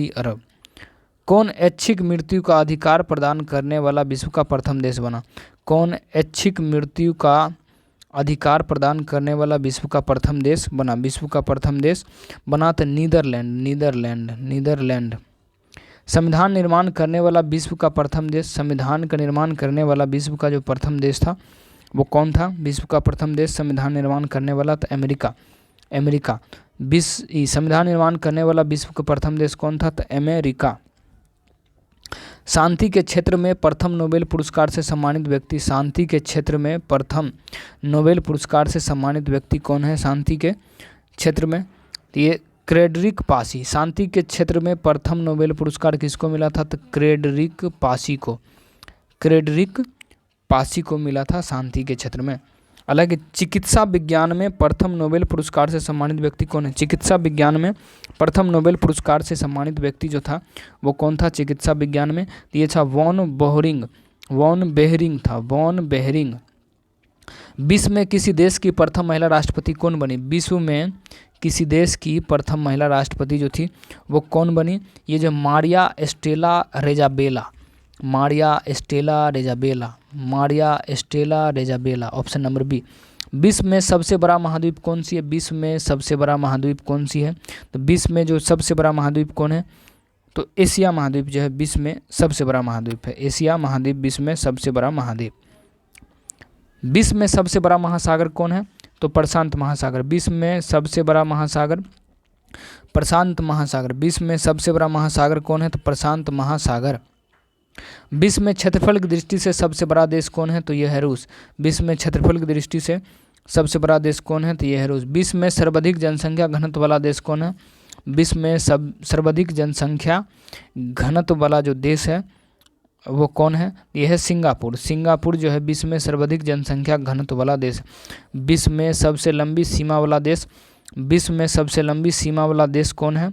अरब। कौन ऐच्छिक मृत्यु का अधिकार प्रदान करने वाला विश्व का प्रथम देश बना? कौन ऐच्छिक मृत्यु का अधिकार प्रदान करने वाला विश्व का प्रथम देश बना? विश्व का प्रथम देश बना तो नीदरलैंड। संविधान निर्माण करने वाला विश्व का प्रथम देश, संविधान का निर्माण करने वाला विश्व का जो प्रथम देश था वो कौन था? विश्व का प्रथम देश संविधान निर्माण करने वाला तो अमेरिका। संविधान निर्माण करने वाला विश्व का प्रथम देश कौन था? तो अमेरिका। शांति के क्षेत्र में प्रथम नोबेल पुरस्कार से सम्मानित व्यक्ति, शांति के क्षेत्र में प्रथम नोबेल पुरस्कार से सम्मानित व्यक्ति कौन है? शांति के क्षेत्र में तो ये क्रेडरिक पासी। शांति के क्षेत्र में प्रथम नोबेल पुरस्कार किसको मिला था? तो क्रेडरिक पासी को मिला था शांति के क्षेत्र में। हालांकि चिकित्सा विज्ञान में प्रथम नोबेल पुरस्कार से सम्मानित व्यक्ति कौन है? चिकित्सा विज्ञान में प्रथम नोबेल पुरस्कार से सम्मानित व्यक्ति जो था वो कौन था चिकित्सा विज्ञान में? ये था वॉन बेहरिंग था, वॉन बेहरिंग। विश्व में किसी देश की प्रथम महिला राष्ट्रपति कौन बनी? विश्व में किसी देश की प्रथम महिला राष्ट्रपति जो थी वो कौन बनी? ये जो मारिया एस्टेला रेजाबेला, ऑप्शन नंबर बी। विश्व में सबसे बड़ा महाद्वीप कौन सी है? विश्व में सबसे बड़ा महाद्वीप कौन सी है? तो विश्व में जो सबसे बड़ा महाद्वीप कौन है? तो एशिया महाद्वीप जो है विश्व में सबसे बड़ा महाद्वीप है। एशिया महाद्वीप विश्व में सबसे बड़ा महाद्वीप। विश्व में सबसे बड़ा महासागर कौन है? तो प्रशांत महासागर। विश्व में सबसे बड़ा महासागर प्रशांत महासागर। विश्व में सबसे बड़ा महासागर कौन है? तो प्रशांत महासागर। विश्व में क्षेत्रफल की दृष्टि से सबसे बड़ा देश कौन है? तो यह है रूस। विश्व में क्षेत्रफल की दृष्टि से सबसे बड़ा देश कौन है? तो यह है रूस। विश्व में सर्वाधिक जनसंख्या घनत्व वाला देश कौन है? विश्व में सर्वाधिक जनसंख्या घनत्व वाला जो देश है वो कौन है? यह है सिंगापुर। सिंगापुर जो है विश्व में सर्वाधिक जनसंख्या घनत्व वाला देश। विश्व में सबसे लंबी सीमा वाला देश, विश्व में सबसे लंबी सीमा वाला देश कौन है?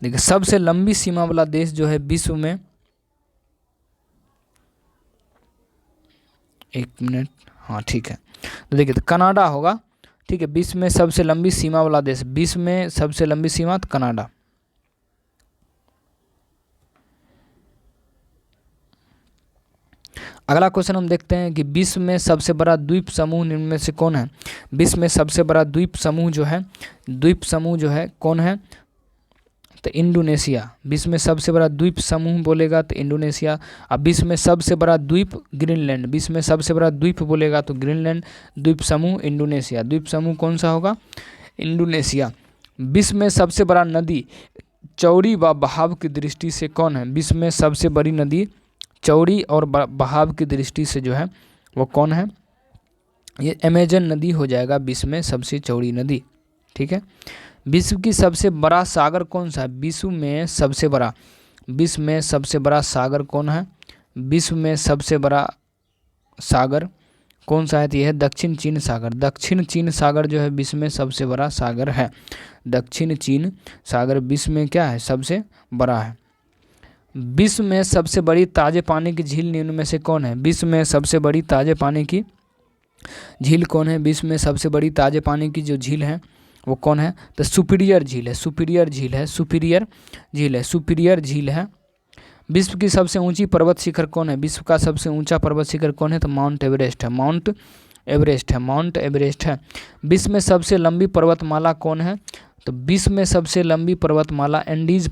देखिए सबसे लंबी सीमा वाला देश जो है विश्व में, एक मिनट, हाँ ठीक है, तो देखिए तो कनाडा होगा। ठीक है, विश्व में सबसे लंबी सीमा वाला देश, विश्व में सबसे लंबी सीमा तो कनाडा। अगला क्वेश्चन हम देखते हैं कि विश्व में सबसे बड़ा द्वीप समूह निम्न में से कौन है? विश्व में सबसे बड़ा द्वीप समूह जो है कौन है? तो इंडोनेशिया। विश्व में सबसे बड़ा द्वीप समूह बोलेगा तो इंडोनेशिया। अब विश्व में सबसे बड़ा द्वीप ग्रीनलैंड। विश्व में सबसे बड़ा द्वीप बोलेगा तो ग्रीनलैंड। द्वीप समूह इंडोनेशिया। द्वीप समूह कौन सा होगा? इंडोनेशिया। विश्व में सबसे बड़ा नदी चौड़ी व बहाव की दृष्टि से कौन है? विश्व में सबसे बड़ी नदी चौड़ी और बहाव की दृष्टि से जो है वो कौन है? ये अमेजन नदी हो जाएगा विश्व में सबसे चौड़ी नदी। ठीक है। विश्व की सबसे बड़ा सागर कौन सा है? विश्व में सबसे बड़ा सागर कौन है? विश्व में सबसे बड़ा सागर कौन सा है? तो यह है दक्षिण चीन सागर। दक्षिण चीन सागर जो है विश्व में सबसे बड़ा सागर है। दक्षिण चीन सागर विश्व में क्या है? सबसे बड़ा है। विश्व में सबसे बड़ी ताजे पानी की झील निम्न में से कौन है? विश्व में सबसे बड़ी ताजे पानी की झील कौन है? विश्व में सबसे बड़ी ताजे पानी की जो झील है वो कौन है? तो सुपीरियर झील है। विश्व की सबसे ऊंची पर्वत शिखर कौन है? विश्व का सबसे ऊंचा पर्वत शिखर कौन है? तो माउंट एवरेस्ट है। विश्व में सबसे लंबी पर्वतमाला कौन है? तो विश्व में सबसे लंबी पर्वतमाला एंडीज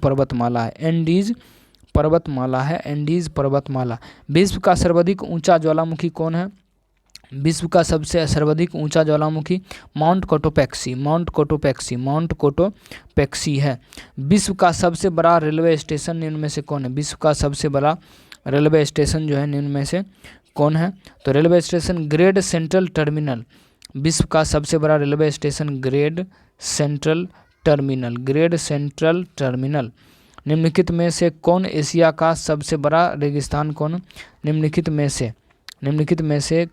पर्वतमाला। विश्व का सर्वाधिक ऊंचा ज्वालामुखी कौन है? विश्व का सबसे सर्वाधिक ऊंचा ज्वालामुखी माउंट कोटोपैक्सी है। विश्व का सबसे बड़ा रेलवे स्टेशन निम्न में से कौन है? विश्व का सबसे बड़ा रेलवे स्टेशन जो है निम्न में से कौन है? तो railway station great central terminal. विश्व का सबसे बड़ा railway station great central terminal. निम्नलिखित में से कौन एशिया का सबसे बड़ा रेगिस्तान कौन? निम्नलिखित में से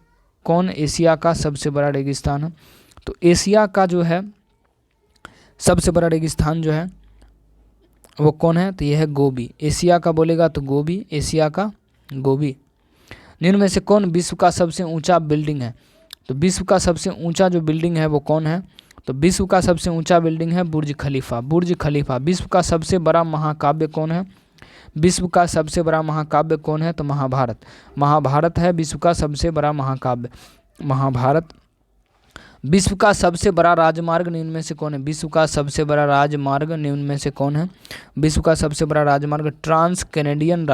कौन एशिया का सबसे बड़ा रेगिस्तान है? तो एशिया का जो है सबसे बड़ा रेगिस्तान जो है वो कौन है? तो यह है गोबी। एशिया का बोलेगा तो गोबी, एशिया का गोबी। निम्न में से कौन विश्व का सबसे ऊंचा बिल्डिंग है? तो विश्व का सबसे ऊंचा जो बिल्डिंग है वो कौन है? तो विश्व का सबसे ऊंचा बिल्डिंग है बुर्ज खलीफा। विश्व का सबसे बड़ा महाकाव्य कौन है? विश्व का सबसे बड़ा महाकाव्य कौन है? तो महाभारत है विश्व का सबसे बड़ा महाकाव्य, महाभारत। विश्व का सबसे बड़ा राजमार्ग निम्न में से कौन है? विश्व का सबसे बड़ा राजमार्ग निम्न में से कौन है? विश्व का सबसे बड़ा राजमार्ग ट्रांस कैनेडियन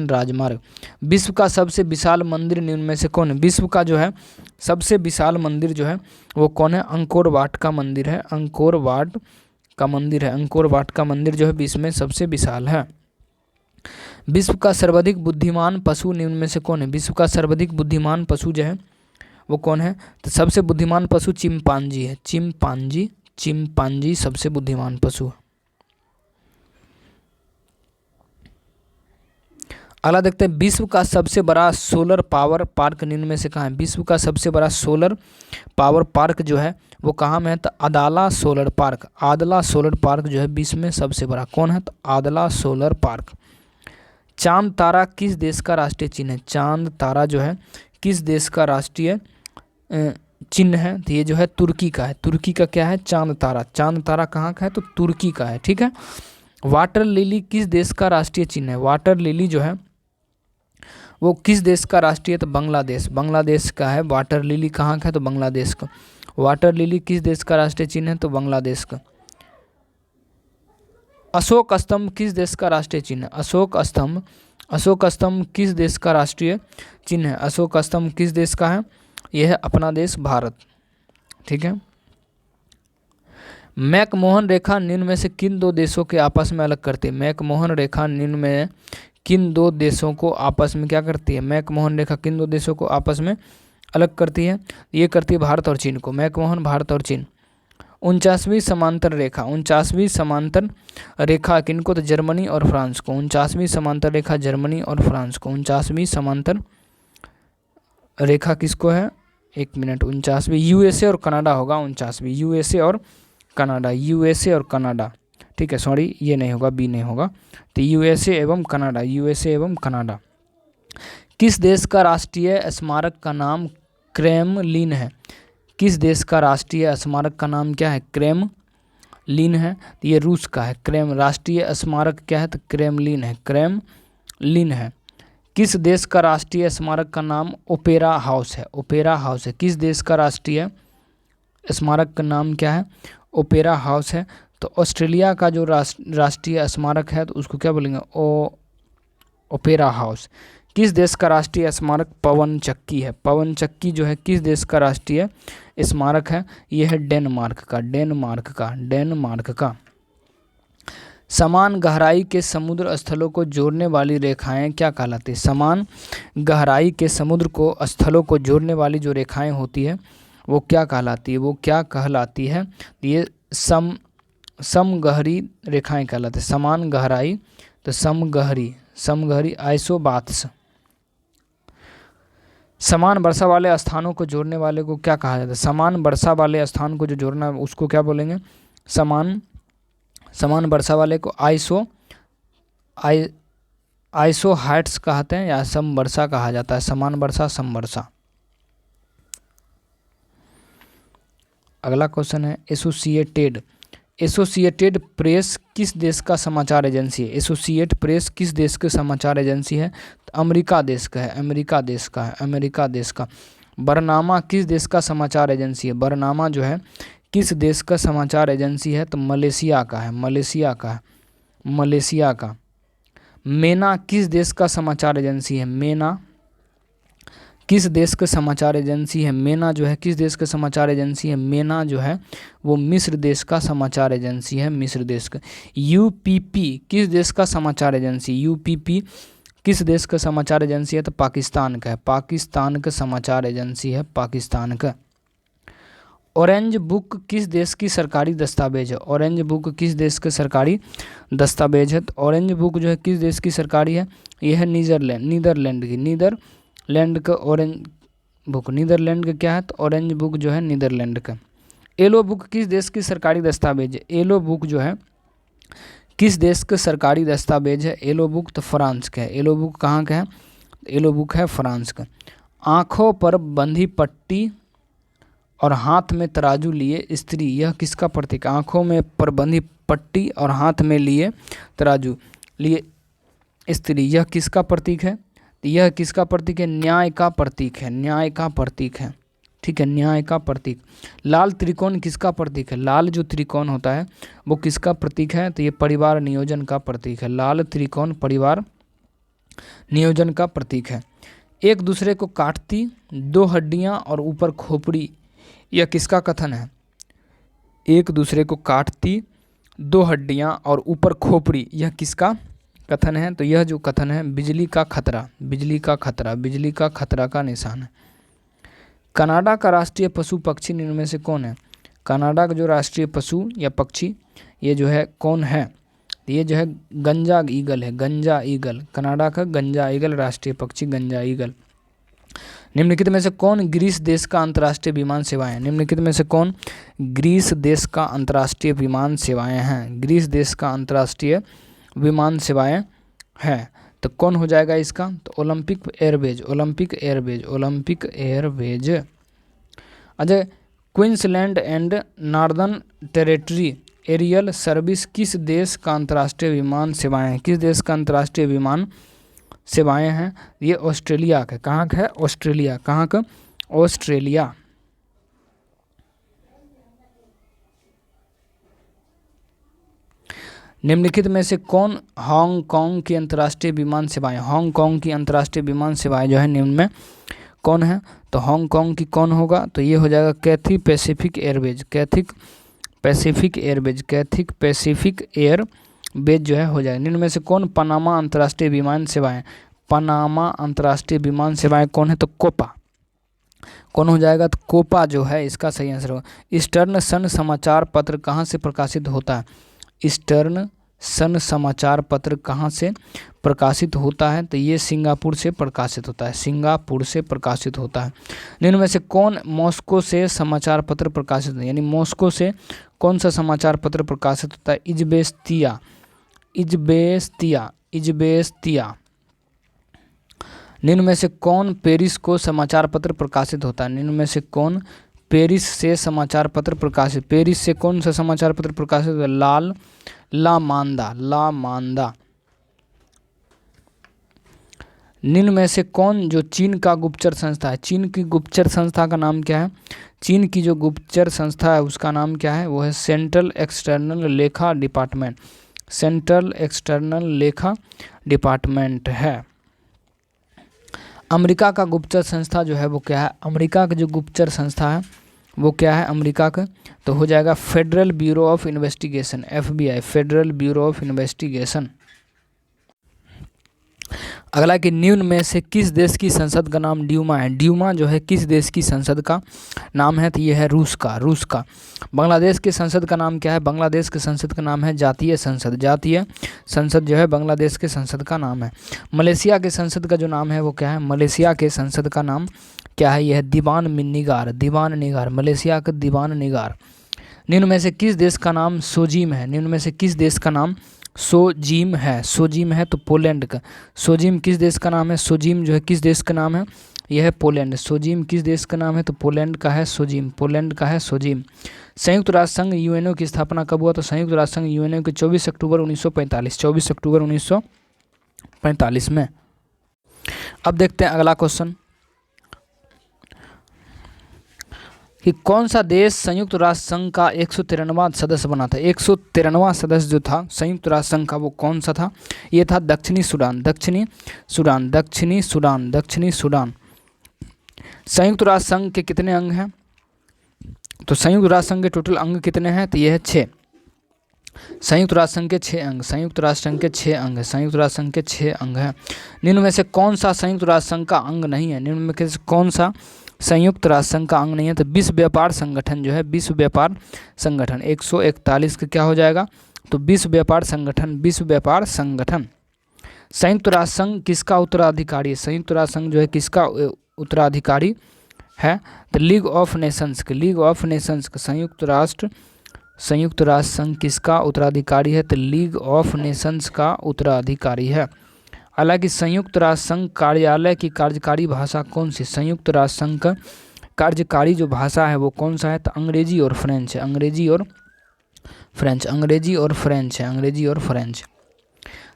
राजमार्ग। विश्व का सबसे विशाल मंदिर निम्न में से कौन है? विश्व का जो है सबसे विशाल मंदिर जो है वो कौन है? अंकोर वाट का मंदिर है। अंकोर वाट का मंदिर जो है विश्व में सबसे विशाल है। विश्व का सर्वाधिक बुद्धिमान पशु निम्न में से कौन है? विश्व का सर्वाधिक बुद्धिमान पशु जो है वो कौन है? तो सबसे बुद्धिमान पशु चिंपांजी है। चिंपांजी सबसे बुद्धिमान पशु है। अगला देखते हैं, विश्व का सबसे बड़ा सोलर पावर पार्क निम्न में से कहाँ है? विश्व का सबसे बड़ा सोलर पावर पार्क जो है वो कहाँ में है? तो आदला सोलर पार्क। आदला सोलर पार्क जो है विश्व में सबसे बड़ा कौन है? तो आदला सोलर पार्क। चांद तारा किस देश का राष्ट्रीय चिन्ह है? चांद तारा जो है किस देश का राष्ट्रीय चिन्ह है? तो ये जो है तुर्की का है। तुर्की का क्या है? चांद तारा। चांद तारा कहाँ का है? तो तुर्की का है। ठीक है। वाटर लिली किस देश का राष्ट्रीय चिन्ह है? वाटर लिली जो है वो किस देश का राष्ट्रीय? तो बांग्लादेश। बांग्लादेश का है। वाटर लिली कहाँ का है? तो बांग्लादेश का। वाटर लिली किस देश का राष्ट्रीय चिन्ह है? तो बांग्लादेश का। अशोक स्तंभ किस देश का राष्ट्रीय चिन्ह है? अशोक स्तंभ। अशोक स्तंभ किस देश का राष्ट्रीय चिन्ह है? अशोक स्तंभ किस देश का है? यह है अपना देश भारत। ठीक है। मैकमोहन रेखा निम्न में से किन दो देशों के आपस में अलग करती है? मैकमोहन रेखा निम्न में किन दो देशों को आपस में क्या करती है? मैकमोहन रेखा किन दो देशों को आपस में अलग करती है? ये करती है भारत और चीन को। मैकमोहन भारत और चीन। 49वीं समांतर रेखा। 49वीं समांतर रेखा किनको? तो जर्मनी और फ्रांस को। 49वीं समांतर रेखा जर्मनी और फ्रांस को। 49वीं समांतर रेखा किसको है? एक मिनट। 49वीं यूएसए और कनाडा होगा। 49वीं यूएसए और कनाडा। यूएसए और कनाडा। ठीक है, सॉरी ये नहीं होगा, बी नहीं होगा। तो यूएसए एवं कनाडा। यूएसए एवं कनाडा। किस देश का राष्ट्रीय स्मारक का नाम क्रेमलिन है? किस देश का राष्ट्रीय स्मारक का नाम क्या है? क्रेमलिन है। तो ये रूस का है। राष्ट्रीय स्मारक क्या है? तो क्रेमलिन है। क्रेमलिन है। किस देश का राष्ट्रीय स्मारक का नाम ओपेरा हाउस है? ओपेरा हाउस है। किस देश का राष्ट्रीय स्मारक का नाम क्या है? ओपेरा हाउस है। तो ऑस्ट्रेलिया का जो राष्ट्रीय स्मारक है तो उसको क्या बोलेंगे? Opera house. किस देश का राष्ट्रीय स्मारक पवन चक्की है? पवन चक्की जो है किस देश का राष्ट्रीय स्मारक है? यह है डेनमार्क का। डेनमार्क का। डेनमार्क का। समान गहराई के समुद्र स्थलों को जोड़ने वाली रेखाएं क्या कहलाती है? समान गहराई के समुद्र को स्थलों को जोड़ने वाली जो रेखाएं होती है वो क्या कहलाती है? वो क्या कहलाती है? ये समगहरी रेखाएं कहलाती है। समान गहराई तो समगहरी आइसोबाथ्स। समान वर्षा वाले स्थानों को जोड़ने वाले को क्या कहा जाता है? समान वर्षा वाले स्थान को जो जोड़ना है उसको क्या बोलेंगे? समान वर्षा वाले को आइसो हाइट्स कहते हैं या समवर्षा कहा जाता है। समान वर्षा, समवर्षा। अगला क्वेश्चन है एसोसिएटेड प्रेस किस देश का समाचार एजेंसी है? एसोसिएट प्रेस किस देश के समाचार एजेंसी है? तो अमेरिका देश का है। अमेरिका देश का है। अमेरिका देश का। बरनामा किस देश का समाचार एजेंसी है? बरनामा जो है किस देश का समाचार एजेंसी है? तो मलेशिया का है। मलेशिया का है। मलेशिया का। मेना किस देश का समाचार एजेंसी है? मेना किस देश का समाचार एजेंसी है? मेना जो है किस देश का समाचार एजेंसी है? मेना जो है वो मिस्र देश का समाचार एजेंसी है। मिस्र देश का। यूपीपी किस देश का समाचार एजेंसी? यूपीपी किस देश का समाचार एजेंसी है? तो पाकिस्तान का है। पाकिस्तान का समाचार एजेंसी है। पाकिस्तान का। ऑरेंज बुक किस देश की सरकारी दस्तावेज है? ऑरेंज बुक किस देश का सरकारी दस्तावेज है? तो ऑरेंज बुक जो है किस देश की सरकारी है? यह है नीदरलैंड की। नीदरलैंड का ऑरेंज बुक। नीदरलैंड का क्या है? तो ऑरेंज बुक जो है नीदरलैंड का। येलो बुक किस देश की सरकारी दस्तावेज है? येलो बुक जो है किस देश का सरकारी दस्तावेज है? येलो बुक तो फ्रांस का है। येलो बुक कहाँ का है? येलो बुक है फ्रांस का। आँखों पर बंधी पट्टी और हाथ में तराजू लिए स्त्री, यह किसका प्रतीक? आँखों में पर बंधी पट्टी और हाथ में लिए तराजू लिए स्त्री, यह किसका प्रतीक है? यह किसका प्रतीक है? न्याय का प्रतीक है। न्याय का प्रतीक है। ठीक है, न्याय का प्रतीक। लाल त्रिकोण किसका प्रतीक है? लाल जो त्रिकोण होता है वो किसका प्रतीक है? तो ये परिवार नियोजन का प्रतीक है। लाल त्रिकोण परिवार नियोजन का प्रतीक है। एक दूसरे को काटती दो हड्डियां और ऊपर खोपड़ी, यह किसका कथन है? एक दूसरे को काटती दो हड्डियां और ऊपर खोपड़ी, यह किसका कथन है? तो यह जो कथन है बिजली का खतरा। बिजली का खतरा। बिजली का खतरा का निशान है। कनाडा का राष्ट्रीय पशु पक्षी निम्न में से कौन है? कनाडा का जो राष्ट्रीय पशु या पक्षी ये जो है कौन है? तो ये जो है गंजा ईगल है, गंजा ईगल, कनाडा का गंजा ईगल राष्ट्रीय पक्षी गंजा ईगल। निम्नलिखित में से कौन ग्रीस देश का अंतर्राष्ट्रीय विमान सेवाएं हैं? निम्नलिखित में से कौन ग्रीस देश का अंतर्राष्ट्रीय विमान सेवाएं हैं? ग्रीस देश का अंतर्राष्ट्रीय विमान सेवाएं हैं तो कौन हो जाएगा इसका? तो Olympic Airways, Olympic Airways, Olympic Airways. Ajay, Queensland and Northern Territory Aerial Service किस देश का अंतर्राष्ट्रीय विमान सेवाएं हैं? किस देश का अंतर्राष्ट्रीय विमान सेवाएं हैं? ये ऑस्ट्रेलिया का। कहाँ का है? ऑस्ट्रेलिया। कहाँ का? ऑस्ट्रेलिया। निम्नलिखित में से कौन हांगकांग की अंतर्राष्ट्रीय विमान सेवाएं? हांगकांग की अंतर्राष्ट्रीय विमान सेवाएं जो है निम्न में कौन है? तो हांगकांग की कौन होगा? तो ये हो जाएगा Cathay Pacific Airways, Cathay Pacific Airways, Cathay Pacific Airways जो है हो जाएगा। निम्न में से कौन पनामा अंतर्राष्ट्रीय विमान सेवाएं? पनामा अंतर्राष्ट्रीय विमान सेवाएं कौन है? तो कोपा। कौन हो जाएगा? तो कोपा जो है इसका सही आंसर होगा। ईस्टर्न सन समाचार पत्र कहाँ से प्रकाशित होता है? ईस्टर्न सन समाचार पत्र कहाँ से प्रकाशित होता है? तो ये सिंगापुर से प्रकाशित होता है, सिंगापुर से प्रकाशित होता है। निम्न में से कौन मॉस्को से समाचार पत्र प्रकाशित होता है? यानी मॉस्को से कौन सा समाचार पत्र प्रकाशित होता है? इज़बेस्तिया, इज़बेस्तिया, इज़बेस्तिया। निम्न में से कौन पेरिस को समाचार पत्र प्रकाशित होता है? निम्न में से कौन पेरिस से समाचार पत्र प्रकाशित, पेरिस से कौन सा समाचार पत्र प्रकाशित होता है? ला मांदा, ला मांदा। निम्न में से कौन जो चीन का गुप्तचर संस्था है? चीन की गुप्तचर संस्था का नाम क्या है? चीन की जो गुप्तचर संस्था है उसका नाम क्या है? वो है सेंट्रल एक्सटर्नल लेखा डिपार्टमेंट, सेंट्रल एक्सटर्नल लेखा डिपार्टमेंट है। अमेरिका का गुप्तचर संस्था जो है वो क्या है? अमेरिका का जो गुप्तचर संस्था है वो क्या है अमेरिका का? तो हो जाएगा federal bureau of investigation, FBI, federal bureau of investigation. अगला कि निम्न में से किस देश की संसद का नाम ड्यूमा है? ड्यूमा जो है किस देश की संसद का नाम है? तो ये है रूस का, रूस का। बांग्लादेश के संसद का नाम क्या है? बांग्लादेश के संसद का नाम है जातीय संसद, जातीय संसद जो है बांग्लादेश के संसद का नाम है। मलेशिया के संसद का जो नाम है वो क्या है? मलेशिया के संसद का नाम क्या है? यह है दीवान निगार, दीवान निगार, मलेशिया का दीवान निगार। निम्न में से किस देश का नाम सोजिम है? निम्न में से किस देश का नाम सोजिम है? सोजिम है तो पोलैंड का। सोजिम किस देश का नाम है? सोजिम जो है किस देश का नाम है? यह है पोलैंड। सोजिम किस देश का नाम है? तो पोलैंड का है सोजिम, पोलैंड का है सोजिम। संयुक्त राष्ट्र संघ यूएनओ की स्थापना कब हुआ? तो संयुक्त राष्ट्र संघ यूएनओ की 24 अक्टूबर 1945, 24 अक्टूबर 1945 में। अब देखते हैं अगला क्वेश्चन कि कौन सा देश संयुक्त राष्ट्र संघ का 113वां सदस्य बना था? 113वां सदस्य जो था संयुक्त राष्ट्र संघ का वो कौन सा था? ये था दक्षिणी सूडान, दक्षिणी सूडान, दक्षिणी सूडान, दक्षिणी सूडान। संयुक्त राष्ट्र संघ के कितने अंग हैं? तो संयुक्त राष्ट्र संघ के टोटल अंग कितने हैं? तो ये है 6। संयुक्त राष्ट्र संघ के 6 अंग, संयुक्त राष्ट्र संघ के 6 अंग है, संयुक्त राष्ट्र संघ के 6 अंग हैं। निम्न में से कौन सा संयुक्त राष्ट्र संघ का अंग नहीं है? निम्न में से कौन सा संयुक्त राष्ट्र संघ का अंग नहीं है? तो विश्व व्यापार संगठन जो है, विश्व व्यापार संगठन 141 का क्या हो जाएगा? तो विश्व व्यापार संगठन, विश्व व्यापार संगठन। संयुक्त राष्ट्र संघ किसका उत्तराधिकारी है? संयुक्त राष्ट्र संघ जो है किसका उत्तराधिकारी है? तो लीग ऑफ नेशंस के, लीग ऑफ नेशंस का संयुक्त राष्ट्र संघ किसका उत्तराधिकारी है? तो लीग ऑफ नेशंस का उत्तराधिकारी है। हालांकि संयुक्त राष्ट्र संघ कार्यालय की कार्यकारी भाषा कौन सी? संयुक्त राष्ट्र संघ का कार्यकारी जो भाषा है वो कौन सा है? तो अंग्रेजी और फ्रेंच है, अंग्रेजी और फ्रेंच, अंग्रेजी और फ्रेंच है, अंग्रेजी और फ्रेंच।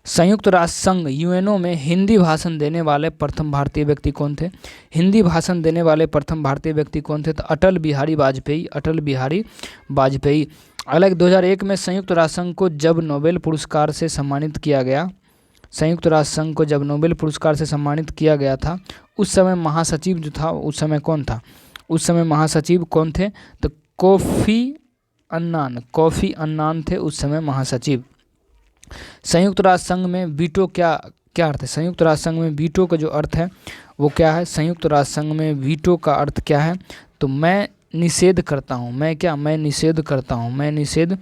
संयुक्त राष्ट्र संघ यूएनओ में हिंदी भाषण देने वाले प्रथम भारतीय व्यक्ति कौन थे? हिंदी भाषण देने वाले प्रथम भारतीय व्यक्ति कौन थे? तो अटल बिहारी वाजपेयी, अटल बिहारी वाजपेयी। हालांकि 2001 में संयुक्त राष्ट्र संघ को जब नोबेल पुरस्कार से सम्मानित किया गया, संयुक्त राष्ट्र संघ को जब नोबेल पुरस्कार से सम्मानित किया गया था उस समय महासचिव जो था उस समय कौन था? उस समय महासचिव कौन थे? तो कोफी अन्नान, कोफी अन्नान थे उस समय महासचिव। संयुक्त राष्ट्र संघ में वीटो क्या अर्थ है? संयुक्त राष्ट्र संघ में वीटो का जो अर्थ है वो क्या है? संयुक्त राष्ट्र संघ में वीटो का अर्थ क्या है? तो मैं निषेध करता हूँ, मैं क्या? मैं निषेध करता हूँ, मैं निषेध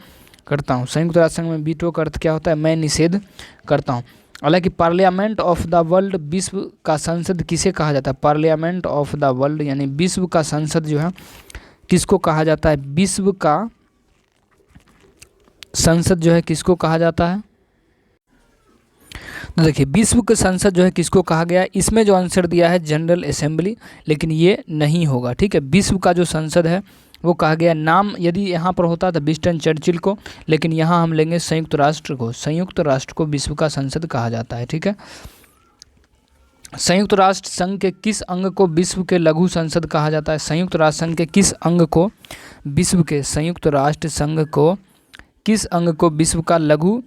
करता हूँ। संयुक्त राष्ट्र संघ में वीटो का अर्थ क्या होता है? मैं निषेध करता हूँ। हालांकि पार्लियामेंट ऑफ द वर्ल्ड, विश्व का संसद किसे कहा जाता है? पार्लियामेंट ऑफ द वर्ल्ड यानी विश्व का संसद जो है किसको कहा जाता है? विश्व का संसद जो है किसको कहा जाता है? तो देखिए विश्व का संसद जो है किसको कहा गया है? इसमें जो आंसर दिया है जनरल असेंबली, लेकिन ये नहीं होगा। ठीक है, विश्व का जो संसद है वो कहा गया। नाम यदि यहाँ पर होता तो विंस्टन चर्चिल को, लेकिन यहाँ हम लेंगे संयुक्त राष्ट्र को। संयुक्त राष्ट्र को विश्व का संसद कहा जाता है। ठीक है, संयुक्त राष्ट्र संघ के किस अंग को विश्व के लघु संसद कहा जाता है? संयुक्त राष्ट्र संघ के किस अंग को विश्व के संयुक्त राष्ट्र संघ को किस अंग को विश्व का लघु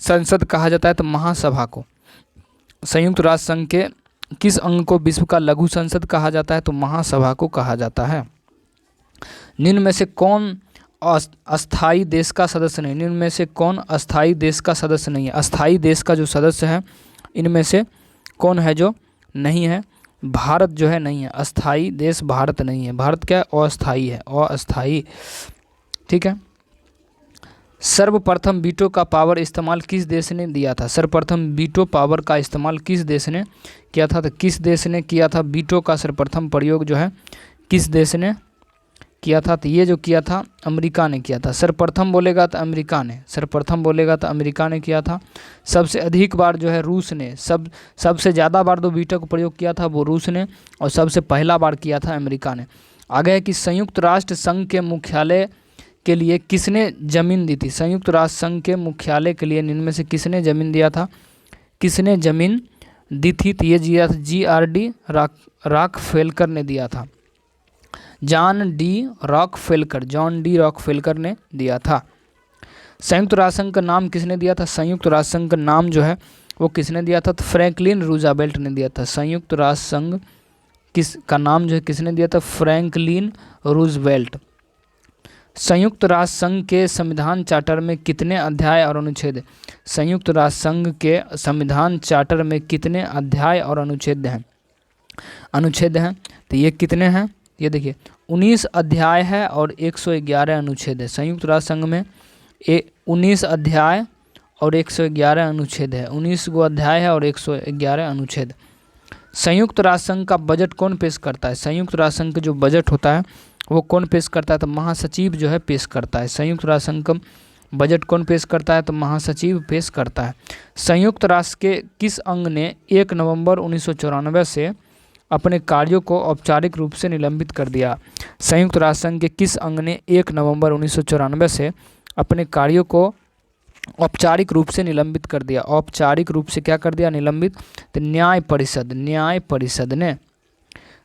संसद कहा जाता है? तो महासभा को। संयुक्त राष्ट्र संघ के किस अंग को विश्व का लघु संसद कहा जाता है? तो महासभा को कहा जाता है। निम्न में से कौन अस्थायी देश का सदस्य नहीं? निम्न में से कौन अस्थायी देश का सदस्य नहीं है? अस्थायी देश का जो सदस्य है इनमें से कौन है जो नहीं है? भारत जो है नहीं है। अस्थायी देश भारत नहीं है। भारत क्या है? अस्थायी है, अस्थायी। ठीक है, सर्वप्रथम वीटो का पावर इस्तेमाल किस देश ने दिया था? सर्वप्रथम वीटो पावर का इस्तेमाल किस देश ने किया था? तो किस देश ने किया था वीटो का सर्वप्रथम प्रयोग जो है किस देश ने किया था? तो ये जो किया था अमेरिका ने किया था। सर्वप्रथम बोलेगा तो अमेरिका ने, सर्वप्रथम बोलेगा तो अमेरिका ने किया था। सबसे अधिक बार जो है रूस ने, सबसे ज़्यादा बार जो वीटो का प्रयोग किया था वो रूस ने, और सबसे पहला बार किया था अमेरिका ने। आगे है कि संयुक्त राष्ट्र संघ के मुख्यालय के लिए किसने जमीन दी थी? संयुक्त राष्ट्र संघ के मुख्यालय के लिए निम्न में से किसने जमीन दिया था? किसने जमीन दी थी? तो ये दिया था GRD रॉकफेलर ने दिया था। जॉन डी रॉकफेलर ने दिया था। संयुक्त राष्ट्र संघ का नाम किसने दिया था? संयुक्त राष्ट्र संघ का नाम जो है वो किसने दिया था? तो फ्रैंकलिन रूजवेल्ट ने दिया था। संयुक्त राष्ट्र संघ का नाम जो है किसने दिया था? Franklin Roosevelt. संयुक्त राष्ट्र संघ के संविधान चार्टर में कितने अध्याय और अनुच्छेद? संयुक्त राष्ट्र संघ के संविधान चार्टर में कितने अध्याय और अनुच्छेद हैं? तो ये कितने हैं? ये देखिए 19 अध्याय है और 111 अनुच्छेद है। संयुक्त राष्ट्र संघ में 19 अध्याय और 111 अनुच्छेद है। 19 गो अध्याय है और 111 अनुच्छेद। संयुक्त राष्ट्र संघ का बजट कौन पेश करता है? संयुक्त राष्ट्र संघ का जो बजट होता है वो कौन पेश करता है? तो महासचिव जो है पेश करता है। संयुक्त राष्ट्र संघ का बजट कौन पेश करता है? तो महासचिव पेश करता है। संयुक्त राष्ट्र के किस अंग ने 1 नवंबर 1994 से अपने कार्यों को औपचारिक रूप से निलंबित कर दिया? संयुक्त राष्ट्र संघ के किस अंग ने 1 नवंबर 1994 से अपने कार्यों को औपचारिक रूप से निलंबित कर दिया? औपचारिक रूप से क्या कर दिया? निलंबित। तो न्याय परिषद ने।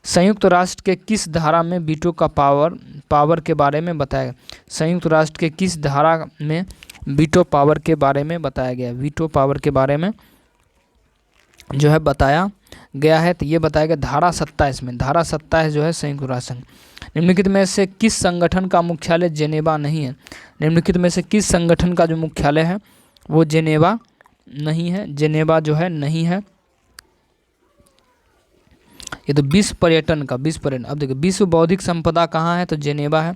संयुक्त राष्ट्र के किस धारा में वीटो का पावर के बारे में बताया गया? संयुक्त राष्ट्र के किस धारा में वीटो पावर के बारे में बताया गया? वीटो पावर के बारे में जो है बताया गया है, तो ये बताया गया धारा 27 में। धारा 27 जो है संयुक्त राष्ट्र संघ। निम्नलिखित में से किस संगठन का मुख्यालय जेनेवा नहीं है? निम्नलिखित में से किस संगठन का जो मुख्यालय है वो जेनेवा नहीं है? जेनेवा जो है नहीं है। ये तो विश्व पर्यटन। अब देखिए विश्व बौद्धिक संपदा कहाँ है? तो जेनेवा है।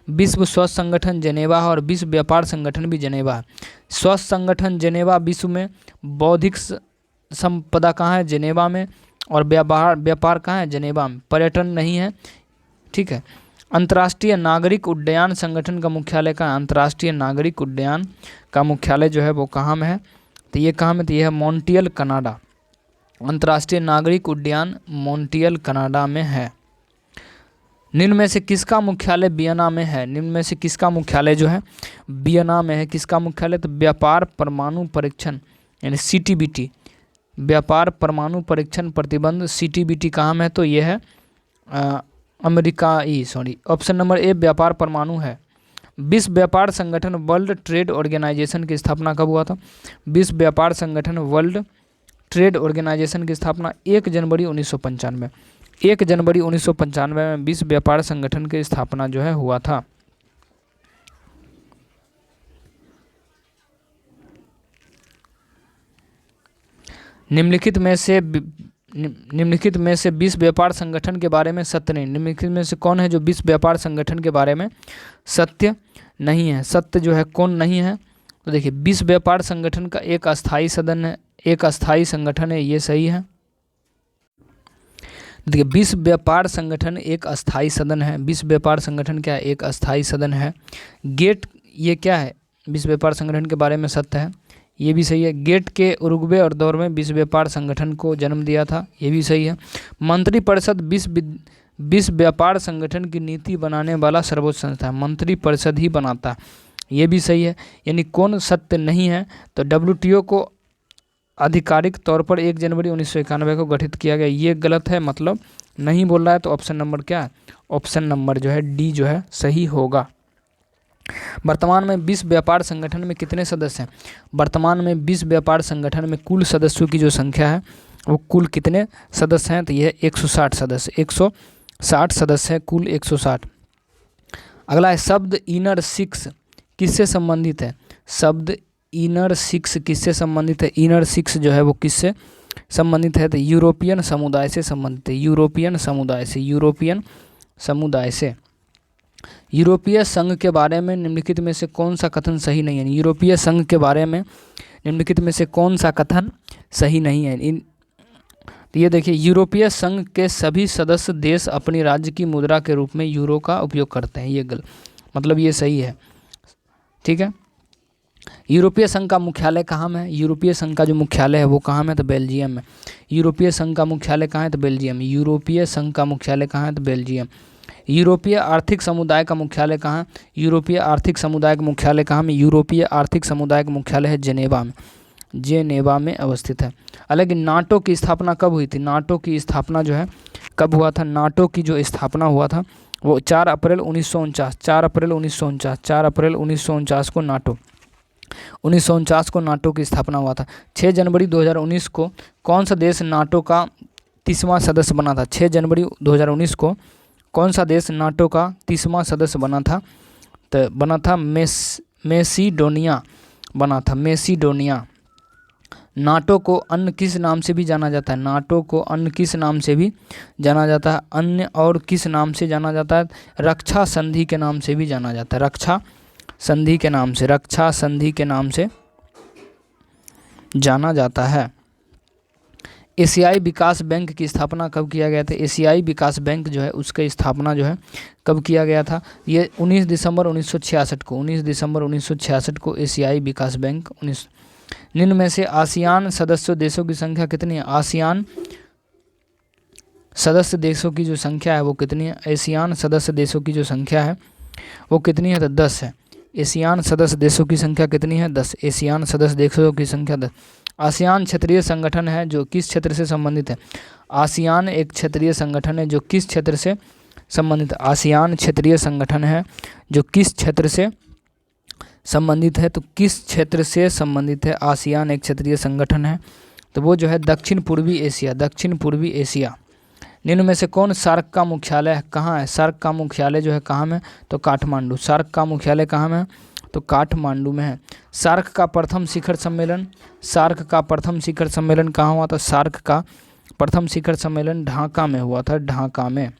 विश्व स्वास्थ्य संगठन जेनेवा है और विश्व व्यापार संगठन भी जेनेवा है। स्वास्थ्य संगठन जेनेवा विश्व में, बौद्धिक संपदा कहाँ है? जेनेवा में, और व्यापार कहाँ है? जेनेवा में। पर्यटन नहीं है। ठीक है, अंतर्राष्ट्रीय नागरिक उड्डयन संगठन का मुख्यालय कहाँ है? अंतर्राष्ट्रीय नागरिक उड्डयन का मुख्यालय जो है वो कहाँ में है? तो ये कहाँ में? तो ये है मॉन्ट्रियल कनाडा। अंतर्राष्ट्रीय नागरिक उड्डयन मॉन्ट्रियल कनाडा में है। निम्न में से किसका मुख्यालय वियना में है? निम्न में से किसका मुख्यालय जो है वियना में है? किसका मुख्यालय? तो व्यापार परमाणु परीक्षण यानी CTBT, व्यापार परमाणु परीक्षण प्रतिबंध CTBT कहाँ में है? तो ये है ऑप्शन नंबर ए व्यापार परमाणु है। विश्व व्यापार संगठन वर्ल्ड ट्रेड ऑर्गेनाइजेशन की स्थापना कब हुआ था? विश्व व्यापार संगठन वर्ल्ड ट्रेड ऑर्गेनाइजेशन की स्थापना 1 जनवरी 1995। 1 जनवरी 1995 में विश्व व्यापार संगठन की स्थापना जो है हुआ था। निम्नलिखित में से निम्नलिखित में से विश्व व्यापार संगठन के बारे में सत्य नहीं। निम्नलिखित में से कौन है जो विश्व व्यापार संगठन के बारे में सत्य नहीं है? सत्य जो है कौन नहीं है? तो देखिए, विश्व व्यापार संगठन का एक अस्थायी सदन है, एक अस्थायी संगठन है, ये सही है। देखिए, विश्व व्यापार संगठन एक अस्थायी सदन है। विश्व व्यापार संगठन क्या है? एक अस्थायी सदन है। गेट, ये क्या है? विश्व व्यापार संगठन के बारे में सत्य है, ये भी सही है। गेट के उरुग्वे और दौर में विश्व व्यापार संगठन को जन्म दिया था, ये भी सही है। मंत्रिपरिषद विश्व व्यापार संगठन की नीति बनाने वाला सर्वोच्च संस्था है, मंत्रिपरिषद ही बनाता है, ये भी सही है। यानी कौन सत्य नहीं है? तो WTO को आधिकारिक तौर पर 1 जनवरी 1991 को गठित किया गया, ये गलत है, मतलब नहीं बोल रहा है। तो ऑप्शन नंबर क्या है? ऑप्शन नंबर जो है डी जो है सही होगा। वर्तमान में विश्व व्यापार संगठन में कितने सदस्य हैं? वर्तमान में विश्व व्यापार संगठन में कुल सदस्यों की जो संख्या है वो कुल कितने सदस्य हैं? तो यह 160 सदस्य, 160 सदस्य है, कुल 160। अगला है शब्द इनर सिक्स किससे संबंधित है? शब्द इनर सिक्स किससे संबंधित है? इनर सिक्स जो है वो किससे संबंधित है? तो यूरोपियन समुदाय से संबंधित है, यूरोपियन समुदाय से, यूरोपियन समुदाय से। यूरोपीय संघ के बारे में निम्नलिखित में से कौन सा कथन सही नहीं है? यूरोपीय संघ के बारे में निम्नलिखित में से कौन सा कथन सही नहीं है? तो ये देखिए, यूरोपीय संघ के सभी सदस्य देश अपनी राज्य की मुद्रा के रूप में यूरो का उपयोग करते हैं, ये गलत, मतलब ये सही है, ठीक है। यूरोपीय संघ का मुख्यालय कहाँ में है? यूरोपीय संघ का जो मुख्यालय है वो कहाँ में? तो बेल्जियम में। यूरोपीय संघ का मुख्यालय कहाँ है? तो बेल्जियम। यूरोपीय संघ का मुख्यालय कहाँ है? तो बेल्जियम। यूरोपीय आर्थिक समुदाय का मुख्यालय कहाँ? यूरोपीय आर्थिक समुदाय का मुख्यालय कहाँ में? यूरोपीय आर्थिक समुदाय का मुख्यालय है जेनेवा में, जेनेवा में अवस्थित है। हालांकि नाटो की स्थापना कब हुई थी? नाटो की स्थापना जो है कब हुआ था? नाटो की जो स्थापना हुआ था वो 4 अप्रैल 1949, 4 अप्रैल 1949, 4 अप्रैल 1949 को नाटो 1949 को नाटो की स्थापना हुआ था। 6 जनवरी 2019 को कौन सा देश नाटो का 30वां सदस्य बना था? 6 जनवरी 2019 को कौन सा देश नाटो का 30वां सदस्य बना था? तो बना था मैसिडोनिया बना था, मैसिडोनिया। नाटो को अन्य किस नाम से भी जाना जाता है? नाटो को अन्य किस नाम से भी जाना जाता है? अन्य और किस नाम से जाना जाता है? रक्षा संधि के नाम से भी जाना जाता है, रक्षा संधि के नाम से, रक्षा संधि के नाम से जाना जाता है। एशियाई विकास बैंक की स्थापना कब किया गया था? एशियाई विकास बैंक जो है उसकी स्थापना जो है कब किया गया था? ये 19 दिसंबर 1966 को, 19 दिसंबर 1966 को एशियाई विकास बैंक। निम्न में से आसियान सदस्य देशों की संख्या कितनी है? आसियान सदस्य देशों की जो संख्या है वो कितनी है? एशियान सदस्य देशों की जो संख्या है वो कितनी है? तो 10 है। एशियान सदस्य देशों की संख्या कितनी है? 10। एशियान सदस्य देशों की संख्या 10। आसियान क्षेत्रीय संगठन है जो किस क्षेत्र से संबंधित है? आसियान एक क्षेत्रीय संगठन है जो किस क्षेत्र से संबंधित है? आसियान क्षेत्रीय संगठन है जो किस क्षेत्र से संबंधित है? तो किस क्षेत्र से संबंधित है? आसियान एक क्षेत्रीय संगठन है तो वो जो है दक्षिण पूर्वी एशिया, दक्षिण पूर्वी एशिया। निम्न में से कौन सार्क का मुख्यालय कहाँ है? सार्क का मुख्यालय जो है कहाँ में? तो काठमांडू। सार्क का मुख्यालय कहाँ में है? तो काठमांडू में है। सार्क का प्रथम शिखर सम्मेलन, सार्क का प्रथम शिखर सम्मेलन कहाँ हुआ था? सार्क का प्रथम शिखर सम्मेलन ढाका में हुआ था, ढाका में।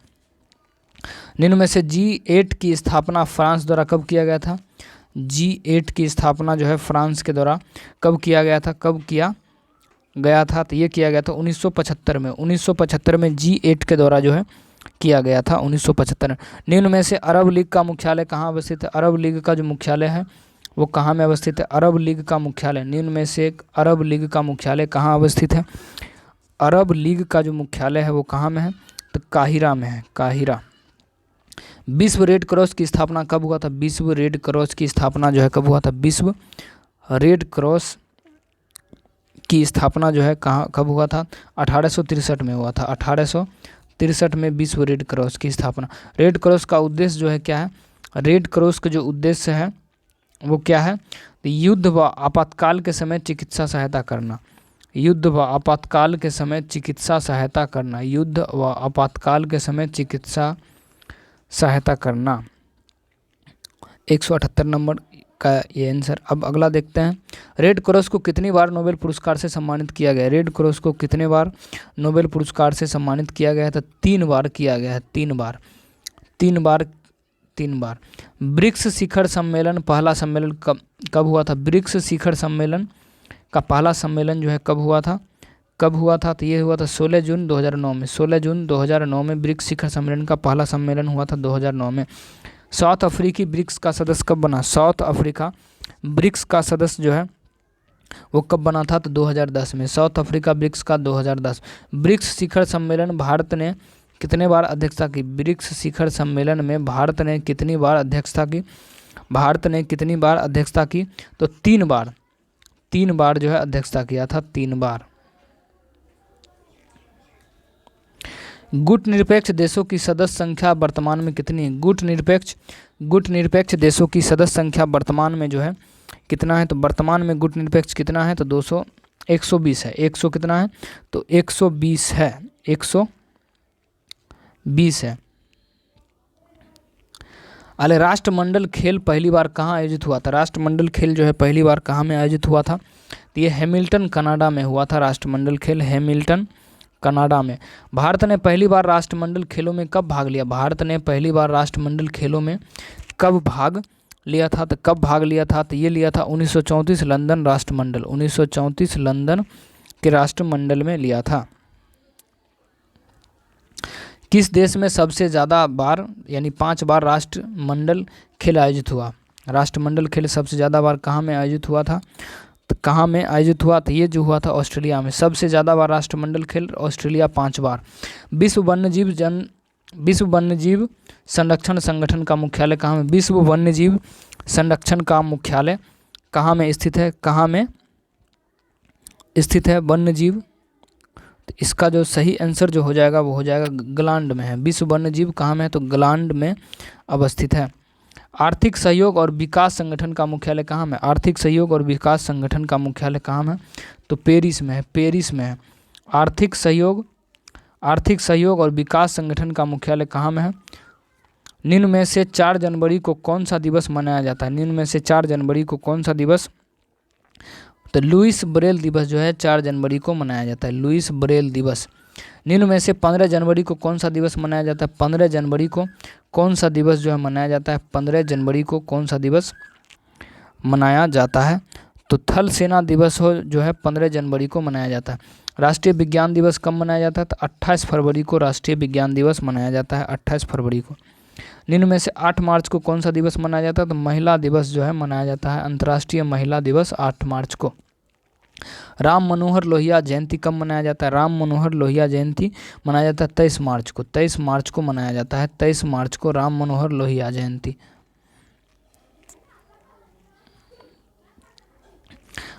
निम्न में से G8 की स्थापना फ्रांस द्वारा कब किया गया था? G8 की स्थापना जो है फ्रांस के द्वारा कब किया गया था? कब किया गया था? तो ये किया गया था 1975 में। 1975 में G8 के द्वारा जो है किया गया था, 1975। निम्न में से अरब लीग का मुख्यालय कहाँ अवस्थित है? अरब लीग का जो मुख्यालय है वो कहाँ में अवस्थित है? अरब लीग का मुख्यालय, निम्न में से एक अरब लीग का मुख्यालय कहाँ अवस्थित है? अरब लीग का जो मुख्यालय है वो कहाँ में है? तो काहिरा में है, काहिरा। विश्व रेड क्रॉस की स्थापना कब हुआ था? विश्व रेड क्रॉस की स्थापना जो है कब हुआ था? विश्व रेड क्रॉस की स्थापना जो है कहाँ कब हुआ था? 1863 में हुआ था, 1863 में विश्व रेड क्रॉस की स्थापना। रेड क्रॉस का उद्देश्य जो है क्या है? रेड क्रॉस का जो उद्देश्य है वो क्या है? तो युद्ध व आपातकाल के समय चिकित्सा सहायता करना, युद्ध व आपातकाल के समय चिकित्सा सहायता करना, युद्ध व आपातकाल के समय चिकित्सा सहायता करना। 178 नंबर का ये आंसर। अब अगला देखते हैं, रेड क्रॉस को कितनी बार नोबेल पुरस्कार से सम्मानित किया गया है? रेड क्रॉस को कितने बार नोबेल पुरस्कार से सम्मानित किया गया है? तो 3 बार किया गया है, 3 बार, 3 बार, 3 बार। ब्रिक्स शिखर सम्मेलन, पहला सम्मेलन कब हुआ था? ब्रिक्स शिखर सम्मेलन का पहला सम्मेलन जो है कब हुआ था? कब हुआ था? तो ये हुआ था 16 जून 2009 में। 16 जून 2009 में ब्रिक्स शिखर सम्मेलन का पहला सम्मेलन हुआ था 2009 में। साउथ अफ्रीकी ब्रिक्स का सदस्य कब बना? साउथ अफ्रीका ब्रिक्स का सदस्य जो है वो कब बना था? तो 2010 में। साउथ अफ्रीका ब्रिक्स का 2010। ब्रिक्स शिखर सम्मेलन भारत ने कितने बार अध्यक्षता की? ब्रिक्स शिखर सम्मेलन में भारत ने कितनी बार अध्यक्षता की? भारत ने कितनी बार अध्यक्षता की? तो 3 बार, 3 बार जो है अध्यक्षता किया था, 3 बार। गुटनिरपेक्ष देशों की सदस्य संख्या वर्तमान में कितनी है? गुटनिरपेक्ष देशों की सदस्य संख्या वर्तमान में जो है कितना है? तो वर्तमान में गुटनिरपेक्ष कितना है? तो 120 है। 100 कितना है? तो 120 है, 120 है। अरे राष्ट्रमंडल खेल पहली बार कहाँ आयोजित हुआ था? राष्ट्रमंडल खेल जो है पहली बार कहाँ में आयोजित हुआ था? तो ये हैमिल्टन कनाडा में हुआ था। राष्ट्रमंडल खेल हैमिल्टन कनाडा में। भारत ने पहली बार राष्ट्रमंडल खेलों में कब भाग लिया? भारत ने पहली बार राष्ट्रमंडल खेलों में कब भाग लिया था? तो कब भाग लिया था? तो ये लिया था 1934 लंदन राष्ट्रमंडल, 1934 लंदन के राष्ट्रमंडल में लिया था। किस देश में सबसे ज़्यादा बार यानी 5 बार राष्ट्रमंडल खेल आयोजित हुआ? राष्ट्रमंडल खेल सबसे ज़्यादा बार कहाँ में आयोजित हुआ था? तो कहाँ में आयोजित हुआ? तो ये जो हुआ था ऑस्ट्रेलिया में। सबसे ज़्यादा बार राष्ट्रमंडल खेल ऑस्ट्रेलिया 5 बार। विश्व वन्यजीव संरक्षण संगठन का मुख्यालय कहाँ में? विश्व वन्यजीव संरक्षण का मुख्यालय कहाँ में स्थित है? कहाँ में स्थित है वन्यजीव? तो इसका जो सही आंसर जो हो जाएगा वो हो जाएगा ग्लांड में है। विश्व वन्यजीव कहाँ में है? तो ग्लांड में अवस्थित है। आर्थिक सहयोग और विकास संगठन का मुख्यालय कहाँ में? आर्थिक सहयोग और विकास संगठन का मुख्यालय कहाँ में? तो पेरिस में है, पेरिस में है। आर्थिक सहयोग और विकास संगठन का मुख्यालय कहाँ में है? निम्न में से 4 जनवरी को कौन सा दिवस मनाया जाता है? निम्न में से 4 जनवरी को कौन सा दिवस? तो लुईस ब्रेल दिवस जो है 4 जनवरी को मनाया जाता है, लुईस ब्रेल दिवस। निम्न में से 15 जनवरी को कौन सा दिवस मनाया जाता है? 15 जनवरी को कौन सा दिवस जो है मनाया जाता है? 15 जनवरी को कौन सा दिवस मनाया जाता है? तो थल सेना दिवस हो जो है 15 जनवरी को मनाया जाता है। राष्ट्रीय विज्ञान दिवस कब मनाया जाता है? तो 28 फरवरी को राष्ट्रीय विज्ञान दिवस मनाया जाता है, 28 फरवरी को। निम्न में से 8 मार्च को कौन सा दिवस मनाया जाता है? तो महिला दिवस जो है मनाया जाता है, अंतर्राष्ट्रीय महिला दिवस 8 मार्च को। राम मनोहर लोहिया जयंती कब मनाया जाता है? राम मनोहर लोहिया जयंती मनाया जाता है 23 मार्च को, 23 मार्च को मनाया जाता है, 23 मार्च को राम मनोहर लोहिया जयंती।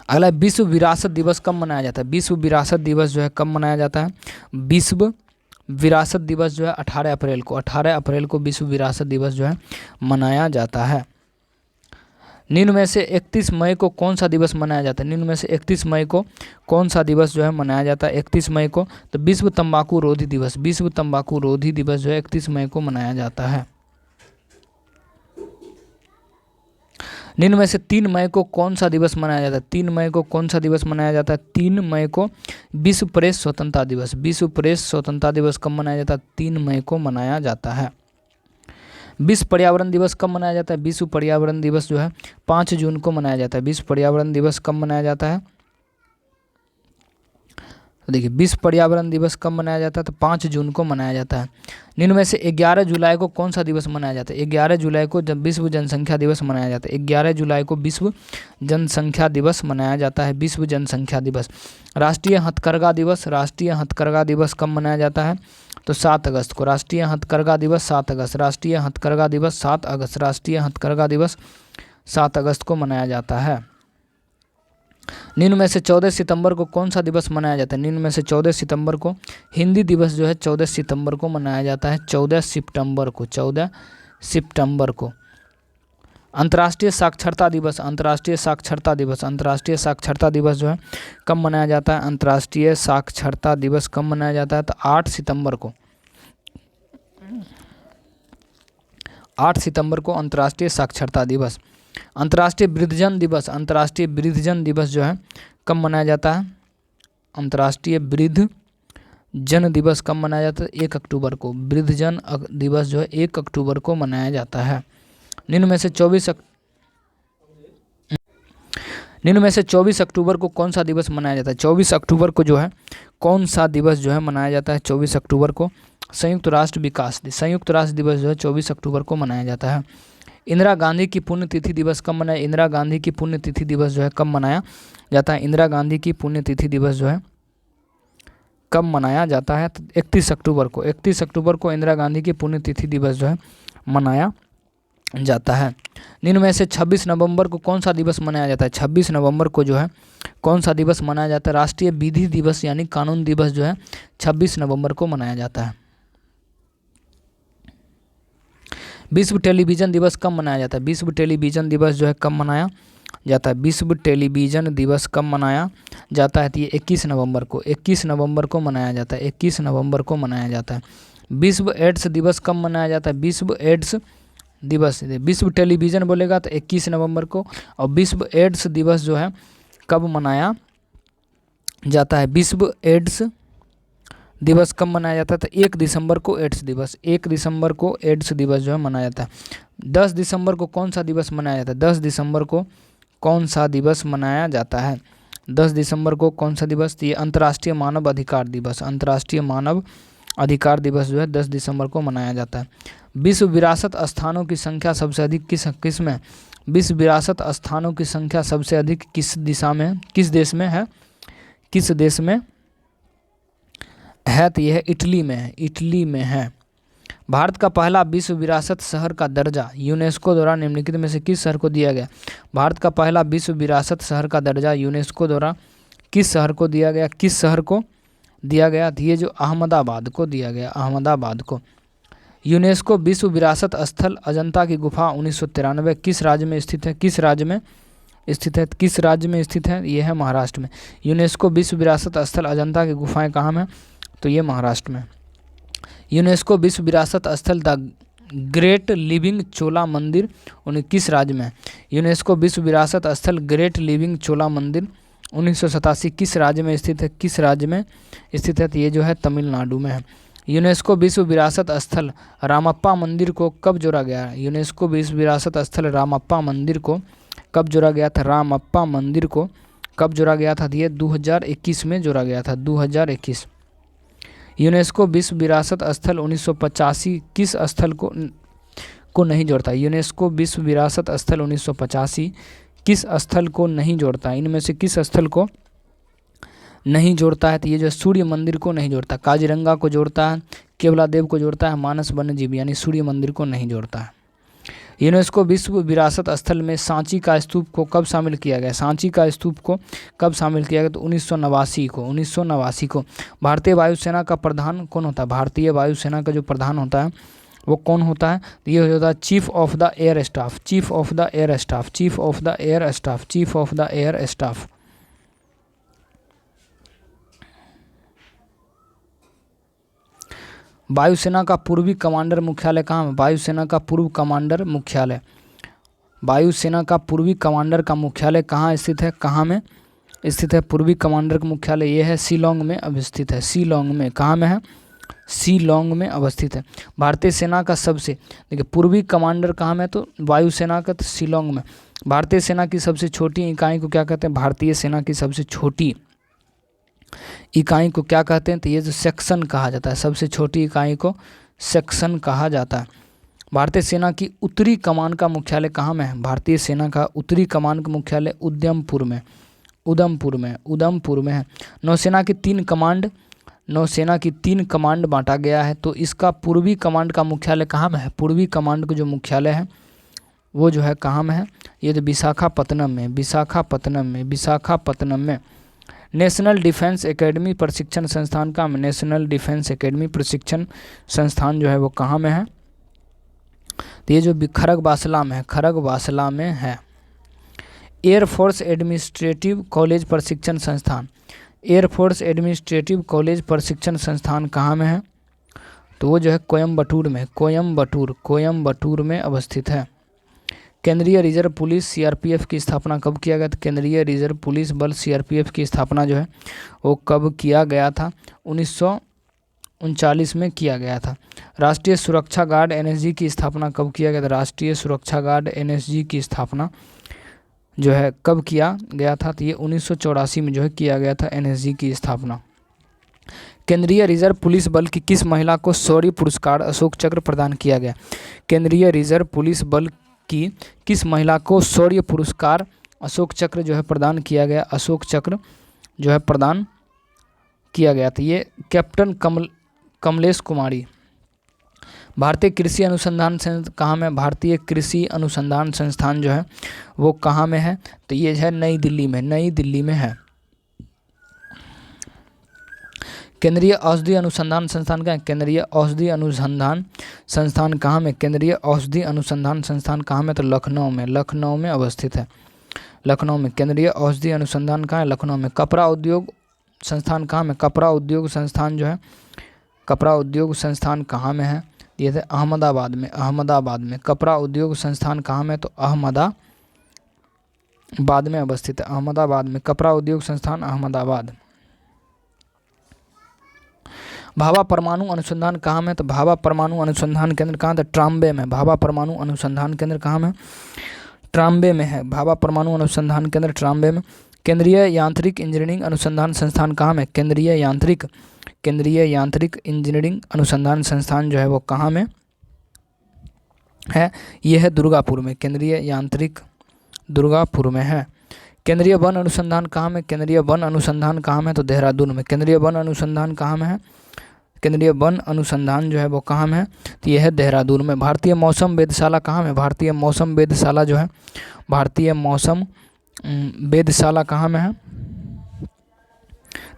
अगला विश्व विरासत दिवस कब मनाया जाता है? विश्व विरासत दिवस जो है कब मनाया जाता है? विश्व विरासत दिवस जो है 18 अप्रैल को, 18 अप्रैल को विश्व विरासत दिवस जो है मनाया जाता है। निम्न में से 31 मई को कौन सा दिवस मनाया जाता है? निम्न में से 31 मई को कौन सा दिवस जो है मनाया जाता है? 31 मई को तो विश्व तंबाकू रोधी दिवस, विश्व तंबाकू रोधी दिवस जो है 31 मई को मनाया जाता है। निम्न में से 3 मई को कौन सा दिवस मनाया जाता है? 3 मई को कौन सा दिवस मनाया जाता है? 3 मई को विश्व प्रेस स्वतंत्रता दिवस, विश्व प्रेस स्वतंत्रता दिवस कब मनाया जाता है? 3 मई को मनाया जाता है। विश्व पर्यावरण दिवस कब मनाया जाता है? विश्व पर्यावरण दिवस जो है 5 जून को मनाया जाता है। विश्व पर्यावरण दिवस कब मनाया जाता है? तो देखिए विश्व पर्यावरण दिवस कब मनाया जाता है? तो 5 जून को मनाया जाता है। निम्न में से 11 जुलाई को कौन सा दिवस मनाया जाता है? 11 जुलाई को जब विश्व जनसंख्या दिवस मनाया जाता है, 11 जुलाई को विश्व जनसंख्या दिवस मनाया जाता है, विश्व जनसंख्या दिवस। राष्ट्रीय हथकरघा दिवस, राष्ट्रीय हथकरघा दिवस कब मनाया जाता है? तो 7 अगस्त को, राष्ट्रीय हथकरघा दिवस 7 अगस्त, राष्ट्रीय हथकरघा दिवस 7 अगस्त, राष्ट्रीय हथकरघा दिवस 7 अगस्त को मनाया जाता है। निम्न में से 14 सितंबर को कौन सा दिवस मनाया जाता है? निम्न में से 14 सितंबर को हिंदी दिवस जो है 14 सितंबर को मनाया जाता है, 14 सितंबर को, 14 सितंबर को। अंतर्राष्ट्रीय साक्षरता दिवस, अंतर्राष्ट्रीय साक्षरता दिवस, अंतर्राष्ट्रीय साक्षरता दिवस जो है कब मनाया जाता है? अंतर्राष्ट्रीय साक्षरता दिवस कब मनाया जाता है? तो 8 सितंबर को, 8 सितंबर को अंतर्राष्ट्रीय साक्षरता दिवस। अंतर्राष्ट्रीय वृद्धजन दिवस, अंतर्राष्ट्रीय वृद्धजन दिवस जो है कब मनाया जाता है? अंतर्राष्ट्रीय वृद्धजन दिवस कब मनाया जाता है? 1 अक्टूबर को। वृद्धजन दिवस जो है 1 अक्टूबर को मनाया जाता है। निम्न में से 24 अक्टूबर को कौन सा दिवस मनाया जाता है? 24 अक्टूबर को जो है कौन सा दिवस जो है मनाया जाता है? 24 अक्टूबर को संयुक्त राष्ट्र विकास दिवस, संयुक्त राष्ट्र दिवस जो है 24 अक्टूबर को मनाया जाता है। इंदिरा गांधी की पुण्यतिथि दिवस कब मनाया? इंदिरा गांधी की पुण्यतिथि दिवस जो है कब मनाया जाता है? इंदिरा गांधी की पुण्यतिथि दिवस जो है कब मनाया जाता है? 31 अक्टूबर को। 31 अक्टूबर को इंदिरा गांधी की पुण्यतिथि दिवस जो है मनाया जाता है। निम्न में से 26 नवंबर को कौन सा दिवस मनाया जाता है? 26 नवंबर को जो है कौन सा दिवस मनाया जाता है? राष्ट्रीय विधि दिवस यानी कानून दिवस जो है 26 नवंबर को मनाया जाता है। विश्व टेलीविजन दिवस कब मनाया जाता है? विश्व टेलीविजन दिवस जो है कब मनाया जाता है? विश्व टेलीविजन दिवस कब मनाया जाता है? तो ये 21 नवंबर को, 21 नवंबर को मनाया जाता है। 21 नवंबर को मनाया जाता है। विश्व एड्स दिवस कब मनाया जाता है? विश्व एड्स दिवस, विश्व टेलीविजन बोलेगा तो 21 नवंबर को, और विश्व एड्स दिवस जो है कब मनाया जाता है? विश्व एड्स दिवस कब मनाया जाता है? तो 1 दिसंबर को एड्स दिवस, 1 दिसंबर को एड्स दिवस जो है मनाया जाता है। 10 दिसंबर को कौन सा दिवस मनाया जाता है? 10 दिसंबर को कौन सा दिवस मनाया जाता है? 10 दिसंबर को कौन सा दिवस? ये अंतर्राष्ट्रीय मानव अधिकार दिवस, अंतर्राष्ट्रीय मानव अधिकार दिवस जो है 10 दिसंबर को मनाया जाता है। विश्व विरासत स्थानों की संख्या सबसे अधिक किस में? विश्व विरासत स्थानों की संख्या सबसे अधिक किस दिशा में, किस देश में है? किस देश में है? तो यह इटली में है, इटली में है। भारत का पहला विश्व विरासत शहर का दर्जा यूनेस्को द्वारा निम्नलिखित में से किस शहर को दिया गया? भारत का पहला विश्व विरासत शहर का दर्जा यूनेस्को द्वारा किस शहर को दिया गया? किस शहर को दिया गया? ये जो अहमदाबाद को दिया गया, अहमदाबाद को। यूनेस्को विश्व विरासत स्थल अजंता की गुफा 1993 किस राज्य में स्थित है? किस राज्य में स्थित है? किस राज्य में स्थित है? यह है महाराष्ट्र में। यूनेस्को विश्व विरासत स्थल अजंता की गुफाएं कहाँ में? तो ये महाराष्ट्र में। यूनेस्को विश्व विरासत स्थल द ग्रेट लिविंग चोला मंदिर किस राज्य में है? यूनेस्को विश्व विरासत स्थल ग्रेट लिविंग चोला मंदिर 1987 किस राज्य में स्थित है? किस राज्य में स्थित है? तो ये जो है तमिलनाडु में है। यूनेस्को विश्व विरासत स्थल रामप्पा मंदिर को कब जोड़ा गया है? यूनेस्को विश्व विरासत स्थल रामप्पा मंदिर को कब जोड़ा गया था? रामप्पा मंदिर को कब जोड़ा गया था? ये 2021 में जोड़ा गया था, 2021। यूनेस्को विश्व विरासत स्थल 1985 किस स्थल को नहीं जोड़ता? यूनेस्को विश्व विरासत स्थल 1985 किस स्थल को नहीं जोड़ता? इनमें से किस स्थल को नहीं जोड़ता है? तो ये जो सूर्य मंदिर को नहीं जोड़ता, काजीरंगा को जोड़ता है, केवलादेव को जोड़ता है, मानस वन्यजीव यानी सूर्य मंदिर को नहीं जोड़ता है। यूनेस्को विश्व विरासत स्थल में सांची का स्तूप को कब शामिल किया गया? सांची का स्तूप को कब शामिल किया गया? तो 1989 को, 1989 को। भारतीय वायुसेना का प्रधान कौन होता है? भारतीय वायुसेना का जो प्रधान होता है वो कौन होता है? ये होता है chief of the air staff, chief of the air staff, chief of the air staff, chief of the air staff. वायुसेना का पूर्वी कमांडर मुख्यालय कहाँ है? वायुसेना का पूर्व कमांडर मुख्यालय, वायुसेना का पूर्वी कमांडर का मुख्यालय कहाँ स्थित है? कहाँ में स्थित है पूर्वी कमांडर का मुख्यालय? ये है शिलोंग में अवस्थित है, शिलोंग में। कहाँ में है? शिलोंग में अवस्थित है। भारतीय सेना का सबसे, देखिए पूर्वी कमांडर कहाँ में? तो वायुसेना का तो शिलोंग में। भारतीय सेना की सबसे छोटी इकाई को क्या कहते हैं? भारतीय सेना की सबसे छोटी इकाई को क्या कहते हैं? तो ये जो सेक्शन कहा जाता है, सबसे छोटी इकाई को सेक्शन कहा जाता है। भारतीय सेना की उत्तरी कमान का मुख्यालय कहाँ में है? भारतीय सेना का उत्तरी कमान का मुख्यालय उधमपुर में, उधमपुर में, उधमपुर में है। नौसेना की 3 कमांड, नौसेना की 3 कमांड बांटा गया है, तो इसका पूर्वी कमांड का मुख्यालय कहाँ में है? पूर्वी कमांड का जो मुख्यालय है वो जो है कहाँ में है? ये जो विशाखापत्तनम में, विशाखापत्तनम में, विशाखापत्तनम में। नेशनल डिफेंस एकेडमी प्रशिक्षण संस्थान का, नेशनल डिफेंस एकेडमी प्रशिक्षण संस्थान जो है वो कहाँ में है? तो ये जो खड़गवासला में है, खड़गवासला में है। एयरफोर्स एडमिनिस्ट्रेटिव कॉलेज प्रशिक्षण संस्थान, एयरफोर्स एडमिनिस्ट्रेटिव कॉलेज प्रशिक्षण संस्थान कहाँ में है? तो वो जो है कोयम्बटूर में, कोयम्बटूर, कोयम्बटूर में अवस्थित है। केंद्रीय रिजर्व पुलिस सीआरपीएफ की स्थापना कब किया गया था? केंद्रीय रिजर्व पुलिस बल सीआरपीएफ की स्थापना जो है वो कब किया गया था? 1939 में किया गया था। राष्ट्रीय सुरक्षा गार्ड एनएसजी की स्थापना कब किया गया था? राष्ट्रीय सुरक्षा गार्ड एनएसजी की स्थापना जो है कब किया गया था? तो ये 1984 में जो है किया गया था एनएसजी की स्थापना। केंद्रीय रिजर्व पुलिस बल की किस महिला को शौर्य पुरस्कार अशोक चक्र प्रदान किया गया? केंद्रीय रिजर्व पुलिस बल की किस महिला को शौर्य पुरस्कार अशोक चक्र जो है प्रदान किया गया? अशोक चक्र जो है प्रदान किया गया था। ये कैप्टन कमलेश कुमारी। भारतीय कृषि अनुसंधान संस्थान कहाँ में? भारतीय कृषि अनुसंधान संस्थान जो है वो कहाँ में है? तो ये है नई दिल्ली में, नई दिल्ली में है। केंद्रीय औषधि अनुसंधान संस्थान कहाँ है? केंद्रीय औषधि अनुसंधान संस्थान कहाँ में? केंद्रीय औषधि अनुसंधान संस्थान कहाँ में? तो लखनऊ में, लखनऊ में अवस्थित है, लखनऊ में। केंद्रीय औषधि अनुसंधान कहाँ है? लखनऊ में। कपड़ा उद्योग संस्थान कहाँ में? कपड़ा उद्योग संस्थान जो है, कपड़ा उद्योग संस्थान कहाँ में है? ये थे अहमदाबाद में, अहमदाबाद में। कपड़ा उद्योग संस्थान कहाँ में? तो अहमदाबाद में अवस्थित है, अहमदाबाद में। कपड़ा उद्योग संस्थान अहमदाबाद। भाभा परमाणु अनुसंधान कहाँ में? तो भाभा परमाणु अनुसंधान केंद्र कहाँ था? ट्राम्बे में। भाभा परमाणु अनुसंधान केंद्र कहाँ में? ट्राम्बे में है। भाभा परमाणु अनुसंधान केंद्र ट्राम्बे में। केंद्रीय यांत्रिक इंजीनियरिंग अनुसंधान संस्थान कहाँ में? केंद्रीय यांत्रिक इंजीनियरिंग अनुसंधान संस्थान जो है वो कहाँ में है? ये है दुर्गापुर में। केंद्रीय यांत्रिक दुर्गापुर में है। केंद्रीय वन अनुसंधान कहाँ में? केंद्रीय वन अनुसंधान कहाँ में? तो देहरादून में। केंद्रीय वन अनुसंधान कहाँ में है? केंद्रीय वन अनुसंधान जो है वो कहाँ में है? तो यह है देहरादून में। भारतीय मौसम वेधशाला कहाँ में? भारतीय मौसम वेधशाला जो है, भारतीय मौसम वेधशाला कहाँ में है?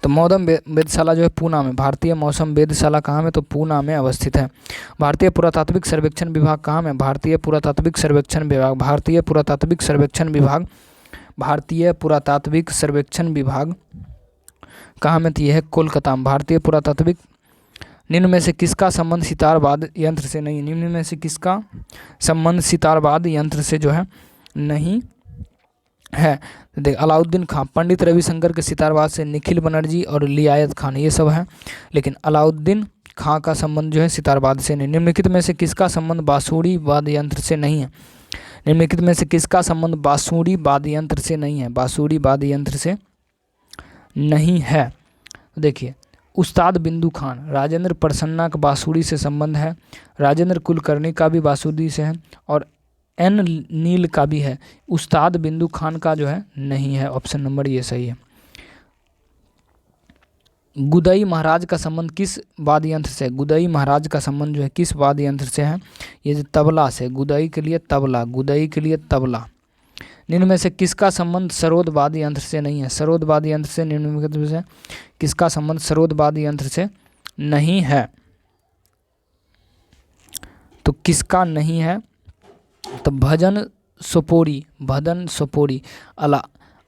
तो मौसम वेधशाला जो है पूना में। भारतीय मौसम वेधशाला कहाँ में? तो पूना में अवस्थित है। भारतीय पुरातात्विक सर्वेक्षण विभाग कहाँ में? भारतीय पुरातात्विक सर्वेक्षण विभाग, भारतीय पुरातात्विक सर्वेक्षण विभाग, भारतीय पुरातात्विक सर्वेक्षण विभाग कहाँ में? तो यह है कोलकाता में। भारतीय पुरातात्विक। निम्न में से किसका संबंध सितारवाद यंत्र से नहीं? निम्न में से किसका संबंध सितारवाद यंत्र से जो है नहीं है? देख, अलाउद्दीन खां, पंडित रविशंकर के सितारवाद से निखिल बनर्जी और लियाकत खान, ये सब है। लेकिन अलाउद्दीन खां का संबंध जो है सितारवाद से नहीं। निम्नलिखित में से किसका संबंध बांसुरी वाद्य यंत्र से नहीं है? निम्नलिखित में से किसका संबंध बांसुरी वाद्य यंत्र से नहीं है? बांसुरी वाद्य यंत्र से नहीं है। देखिए, उस्ताद बिंदु खान, राजेंद्र प्रसन्ना का बांसुरी से संबंध है, राजेंद्र कुलकर्णी का भी बांसुरी से है, और एन नील का भी है। उस्ताद बिंदु खान का जो है नहीं है। ऑप्शन नंबर ये सही है। गुदई महाराज का संबंध किस वाद्य यंत्र से? गुदई महाराज का संबंध जो है किस वाद्य यंत्र से है? ये जो तबला से, गुदई के लिए तबला, गुदई के लिए तबला। निम्न में से किसका संबंध सरोद वाद्य यंत्र से नहीं है? सरोद वाद्य यंत्र से निम्नलिखित में से किसका संबंध सरोद वाद्य यंत्र से नहीं है? तो किसका नहीं है? तो भजन सोपोरी, भजन सोपोरी।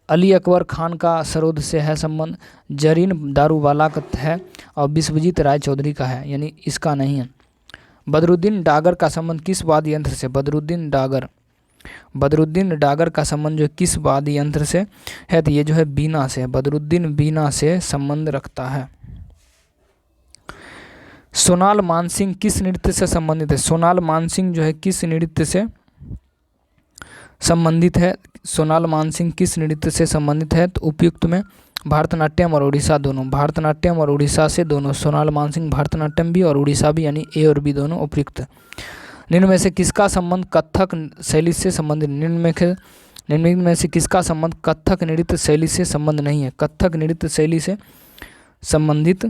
अली अकबर खान का सरोद से है संबंध, जरीन दारूवाला का है, और विश्वजीत राय चौधरी का है, यानी इसका नहीं है। बदरुद्दीन डागर का संबंध किस वाद्य यंत्र से? बदरुद्दीन डागर का संबंध जो किस वाद्य यंत्र से है? तो ये जो है बीना से, बदरुद्दीन बीना से संबंध रखता है। सोनाल मानसिंह किस नृत्य से संबंधित है? सोनाल मानसिंह जो है किस नृत्य से संबंधित है? सोनाल मानसिंह किस नृत्य से संबंधित है? तो उपयुक्त में भरतनाट्यम और उड़ीसा दोनों, भरतनाट्यम और उड़ीसा से दोनों। सोनाल मानसिंह भरतनाट्यम भी और उड़ीसा भी, यानी ए और बी दोनों उपयुक्त। निम्न में से किसका संबंध कथक शैली से संबंधित? निम्न में से किसका संबंध कथक नृत्य शैली से संबंध नहीं है? कथक नृत्य शैली से संबंधित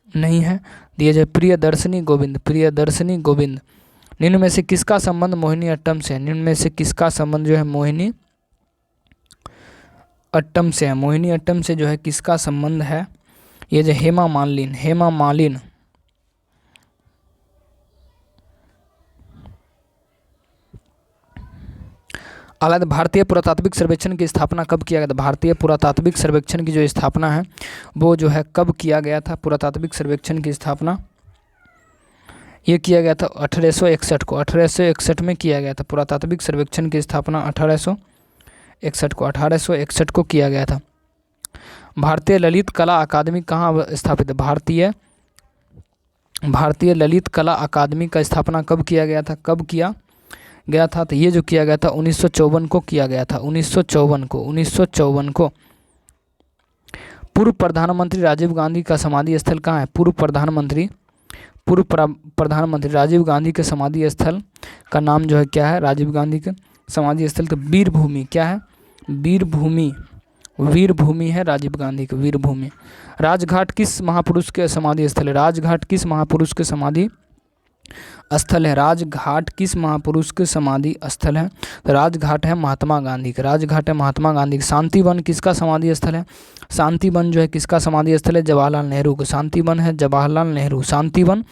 नहीं है। दिया जाए प्रियदर्शनी गोविंद, प्रियदर्शनी गोविंद। निम्न में से किसका संबंध मोहिनी अट्टम से? निम्न में से किसका संबंध जो है मोहिनी अट्टम से है? मोहिनी अट्टम से जो है किसका संबंध है? ये जो हेमा मालिनी, हेमा मालिनी। अलग भारतीय पुरातात्विक सर्वेक्षण की स्थापना कब किया गया था? भारतीय पुरातात्विक सर्वेक्षण की जो स्थापना है वो जो है कब किया गया था? पुरातात्विक सर्वेक्षण की स्थापना ये किया गया था 1861 को, 1861 में किया गया था। पुरातात्विक सर्वेक्षण की स्थापना 1861 को किया गया था। भारतीय ललित कला अकादमी कहाँ स्थापित है? भारतीय ललित कला अकादमी का स्थापना कब किया गया था? तो ये जो किया गया था 1954 को किया गया था, 1954 को। पूर्व प्रधानमंत्री राजीव गांधी का समाधि स्थल कहाँ है? पूर्व प्रधानमंत्री राजीव गांधी के समाधि स्थल का नाम जो है क्या है? राजीव गांधी के समाधि स्थल तो वीर भूमि, क्या है? वीर भूमि है राजीव गांधी की, वीर भूमि। राजघाट किस महापुरुष के समाधि स्थल है? राजघाट किस महापुरुष के समाधि स्थल है? राजघाट किस महापुरुष के समाधि स्थल है? तो राजघाट है महात्मा गांधी का, राजघाट है महात्मा गांधी का। शांतिवन किसका समाधि स्थल है? शांतिवन जो है किसका समाधि स्थल है? जवाहरलाल नेहरू का। शांतिवन है जवाहरलाल नेहरू, शांतिवन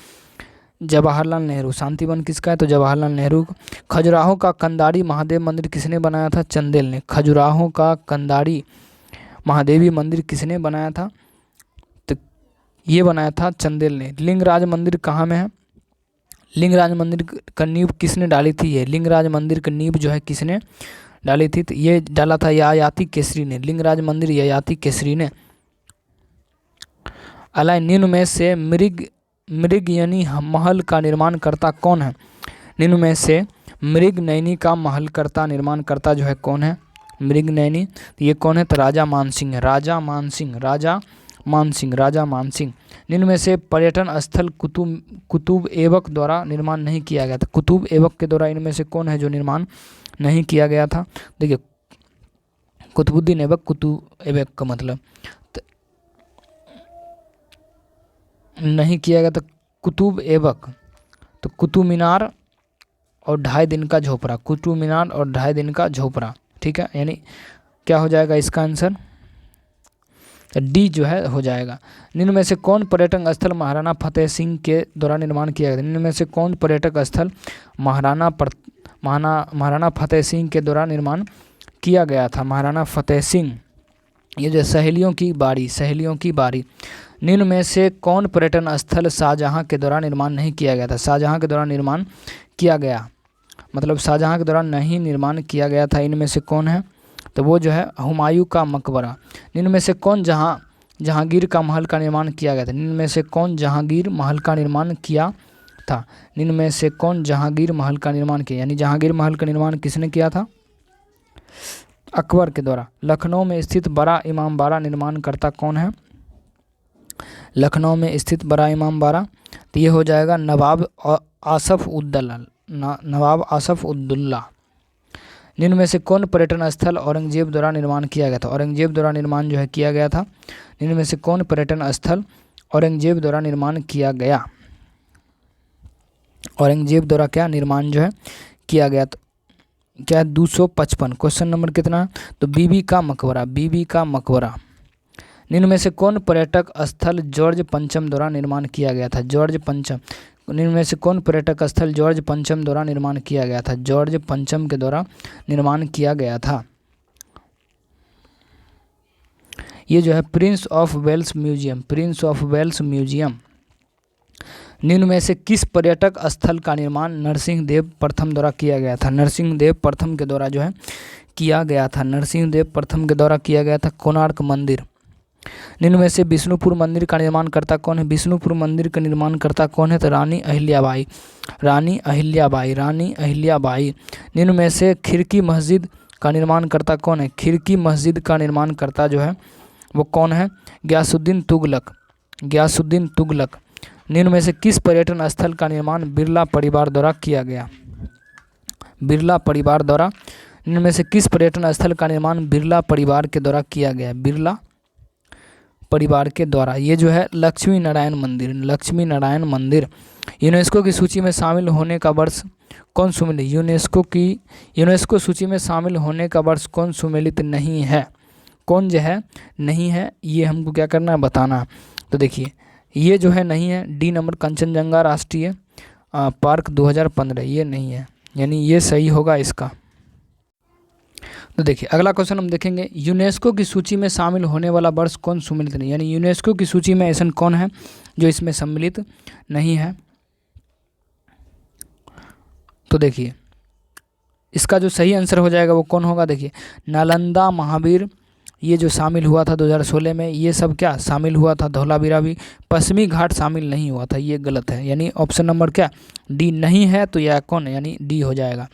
जवाहरलाल नेहरू। शांतिवन किसका है? तो जवाहरलाल नेहरू। खजुराहो का कंदारी महादेव मंदिर किसने बनाया था? चंदेल ने। खजुराहो का कंदारी महादेवी मंदिर किसने बनाया था? तो ये बनाया था चंदेल ने। लिंगराज मंदिर कहाँ में है? लिंगराज मंदिर का नींव किसने डाली थी? ये लिंगराज मंदिर की नींव जो है किसने डाली थी? तो ये डाला था ययाति केसरी ने। लिंगराज मंदिर ययाति केसरी ने। अलाय निम्न में से मृगनयनी महल का निर्माण करता कौन है? निम्न में से मृगनयनी का महल करता निर्माणकर्ता जो है कौन है? मृगनयनी। तो ये कौन है? तो राजा मानसिंह है, राजा मानसिंह। निम्न में से पर्यटन स्थल कुतुब ऐबक द्वारा निर्माण नहीं किया गया था। कुतुब ऐबक के द्वारा इनमें से कौन है जो निर्माण नहीं किया गया था? देखिए कुतुबुद्दीन ऐबक, कुतुब ऐबक का मतलब नहीं किया गया था। कुतुब ऐबक तो कुतुब मीनार और 2.5 दिन का झोपड़ा, कुतुब मीनार और 2.5 दिन का झोपड़ा, ठीक है। यानी क्या हो जाएगा इसका आंसर? डी जो है हो जाएगा। निम्न में से कौन पर्यटक स्थल महाराणा फतेह सिंह के द्वारा निर्माण किया गया? निम्न में से कौन पर्यटक स्थल महाराणा फतेह सिंह के द्वारा निर्माण किया गया था? महाराणा फतेह सिंह। ये जो सहेलियों की बारी। निम्न में से कौन पर्यटन स्थल शाहजहां के द्वारा निर्माण नहीं किया गया था? शाहजहां के द्वारा निर्माण किया गया, मतलब शाहजहां के द्वारा नहीं निर्माण किया गया था। इनमें से कौन है? तो वो जो है हुमायूं का मकबरा। निम्न में से कौन जहांगीर का महल का निर्माण किया गया था? निम्न में से कौन जहांगीर महल का निर्माण किया था? निम्न में से कौन जहांगीर महल का निर्माण किया? यानी जहांगीर महल का निर्माण किसने किया था? अकबर के द्वारा। लखनऊ में स्थित बड़ा इमामबाड़ा निर्माणकर्ता कौन है? लखनऊ में स्थित बड़ा इमामबाड़ा तो ये हो जाएगा नवाब आसफ उद्दौला। निम्न में से कौन पर्यटन स्थल औरंगजेब द्वारा निर्माण किया गया था? औरंगजेब द्वारा निर्माण जो है किया गया था। निम्न में से कौन पर्यटन स्थल औरंगजेब द्वारा निर्माण किया गया? औरंगजेब द्वारा क्या निर्माण जो है किया गया? तो क्या 255 क्वेश्चन नंबर कितना? तो बीबी का मकबरा। निम्न में से कौन पर्यटक स्थल जॉर्ज पंचम द्वारा निर्माण किया गया था? निम्न में से कौन पर्यटक स्थल जॉर्ज पंचम द्वारा निर्माण किया गया था? जॉर्ज पंचम के द्वारा निर्माण किया गया था। ये जो है प्रिंस ऑफ वेल्स म्यूजियम। निम्न में से किस पर्यटक स्थल का निर्माण नरसिंहदेव प्रथम द्वारा किया गया था? नरसिंहदेव प्रथम के द्वारा जो है किया गया था। नरसिंहदेव प्रथम के द्वारा किया गया था कोणार्क मंदिर। निम्न में से बिष्णुपुर मंदिर का निर्माणकर्ता कौन है? बिष्णुपुर मंदिर का निर्माणकर्ता कौन है? तो रानी अहिल्याबाई। निम्न में से खिड़की मस्जिद का निर्माणकर्ता कौन है? खिड़की मस्जिद का निर्माणकर्ता जो है वो कौन है? गयासुद्दीन तुगलक। निम्न में से किस पर्यटन स्थल का निर्माण बिरला परिवार द्वारा किया गया? निम्न में से किस पर्यटन स्थल का निर्माण बिरला परिवार के द्वारा किया गया? बिरला परिवार के द्वारा। ये जो है लक्ष्मी नारायण मंदिर। यूनेस्को की सूची में शामिल होने का वर्ष कौन सुमेलित? यूनेस्को सूची में शामिल होने का वर्ष कौन सुमेलित नहीं है? कौन जो है नहीं है, ये हमको क्या करना है? बताना। तो देखिए ये जो है नहीं है, डी नंबर कंचनजंगा राष्ट्रीय पार्क 2015 ये नहीं है, यानी ये सही होगा इसका। तो देखिए अगला क्वेश्चन हम देखेंगे, यूनेस्को की सूची में शामिल होने वाला वर्ष कौन सम्मिलित नहीं? यानी यूनेस्को की सूची में ऐसा कौन है जो इसमें सम्मिलित नहीं है? तो देखिए इसका जो सही आंसर हो जाएगा वो कौन होगा, देखिए नालंदा महावीर ये जो शामिल हुआ था 2016 में, ये सब क्या शामिल हुआ था, धौलावीरा भी। पश्चिमी घाट शामिल नहीं हुआ था, ये गलत है, यानी ऑप्शन नंबर क्या डी नहीं है, तो यह कौन है, यानी डी हो जाएगा।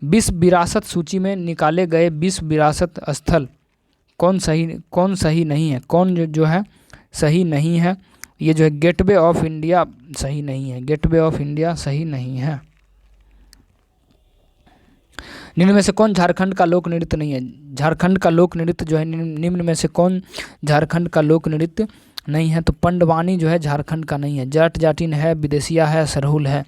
विश्व विरासत सूची में निकाले गए विश्व विरासत स्थल कौन सही नहीं है, कौन जो है सही नहीं है, ये जो है गेटवे ऑफ इंडिया सही नहीं है, गेटवे ऑफ इंडिया सही नहीं है। निम्न में से कौन झारखंड का लोक नृत्य नहीं है, झारखंड का लोक नृत्य जो है निम्न में से कौन झारखंड का लोक नृत्य नहीं है, तो पंडवानी जो है झारखंड का नहीं है, जाट जाटिन है, विदेशिया है, सरहुल है,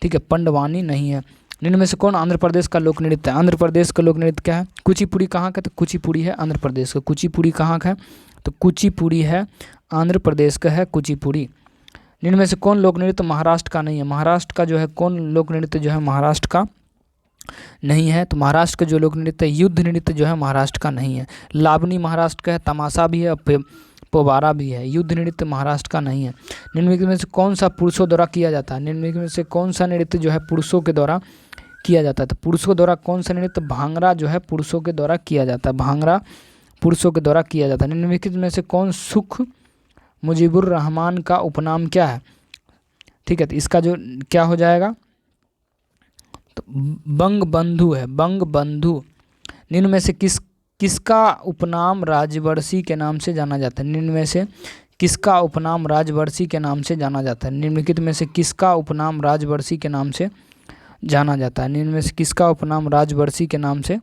ठीक है, पंडवानी नहीं है। निम्न में से कौन आंध्र प्रदेश का लोक नृत्य है, आंध्र प्रदेश का लोक नृत्य क्या है, कुचिपुड़ी कहाँ का, तो कुचिपुड़ी है आंध्र प्रदेश का। कुचिपुड़ी कहाँ का है, तो कुचिपुड़ी है आंध्र प्रदेश का है कुचिपुड़ी। निम्न में से कौन लोक नृत्य महाराष्ट्र का नहीं है, महाराष्ट्र का जो है कौन लोक नृत्य जो है महाराष्ट्र का नहीं है, तो महाराष्ट्र का जो लोक नृत्य युद्ध नृत्य जो है महाराष्ट्र का नहीं है। लावनी महाराष्ट्र का है, तमाशा भी है, पोबारा भी है, युद्ध नृत्य महाराष्ट्र का नहीं है। निम्नलिखित में से कौन सा पुरुषों द्वारा किया जाता है, निम्नलिखित में से कौन सा नृत्य जो है पुरुषों के द्वारा किया जाता है, तो पुरुषों द्वारा कौन सा नृत्य, भांगड़ा जो है पुरुषों के द्वारा किया जाता है, भांगड़ा पुरुषों के द्वारा किया जाता है। निम्नलिखित में से कौन सुख मुजीबुर रहमान का उपनाम क्या है, ठीक है, तो इसका जो क्या हो जाएगा, तो बंगबंधु है, बंगबंधु। निम्न में से किसका उपनाम राजवर्षी के नाम से जाना जाता है, निम्न में से किसका उपनाम राजवर्षी के नाम से जाना जाता है, निम्नलिखित में से किसका उपनाम राजवर्षी के नाम से जाना जाता है, निम्न में से किसका उपनाम राजवर्षी के नाम से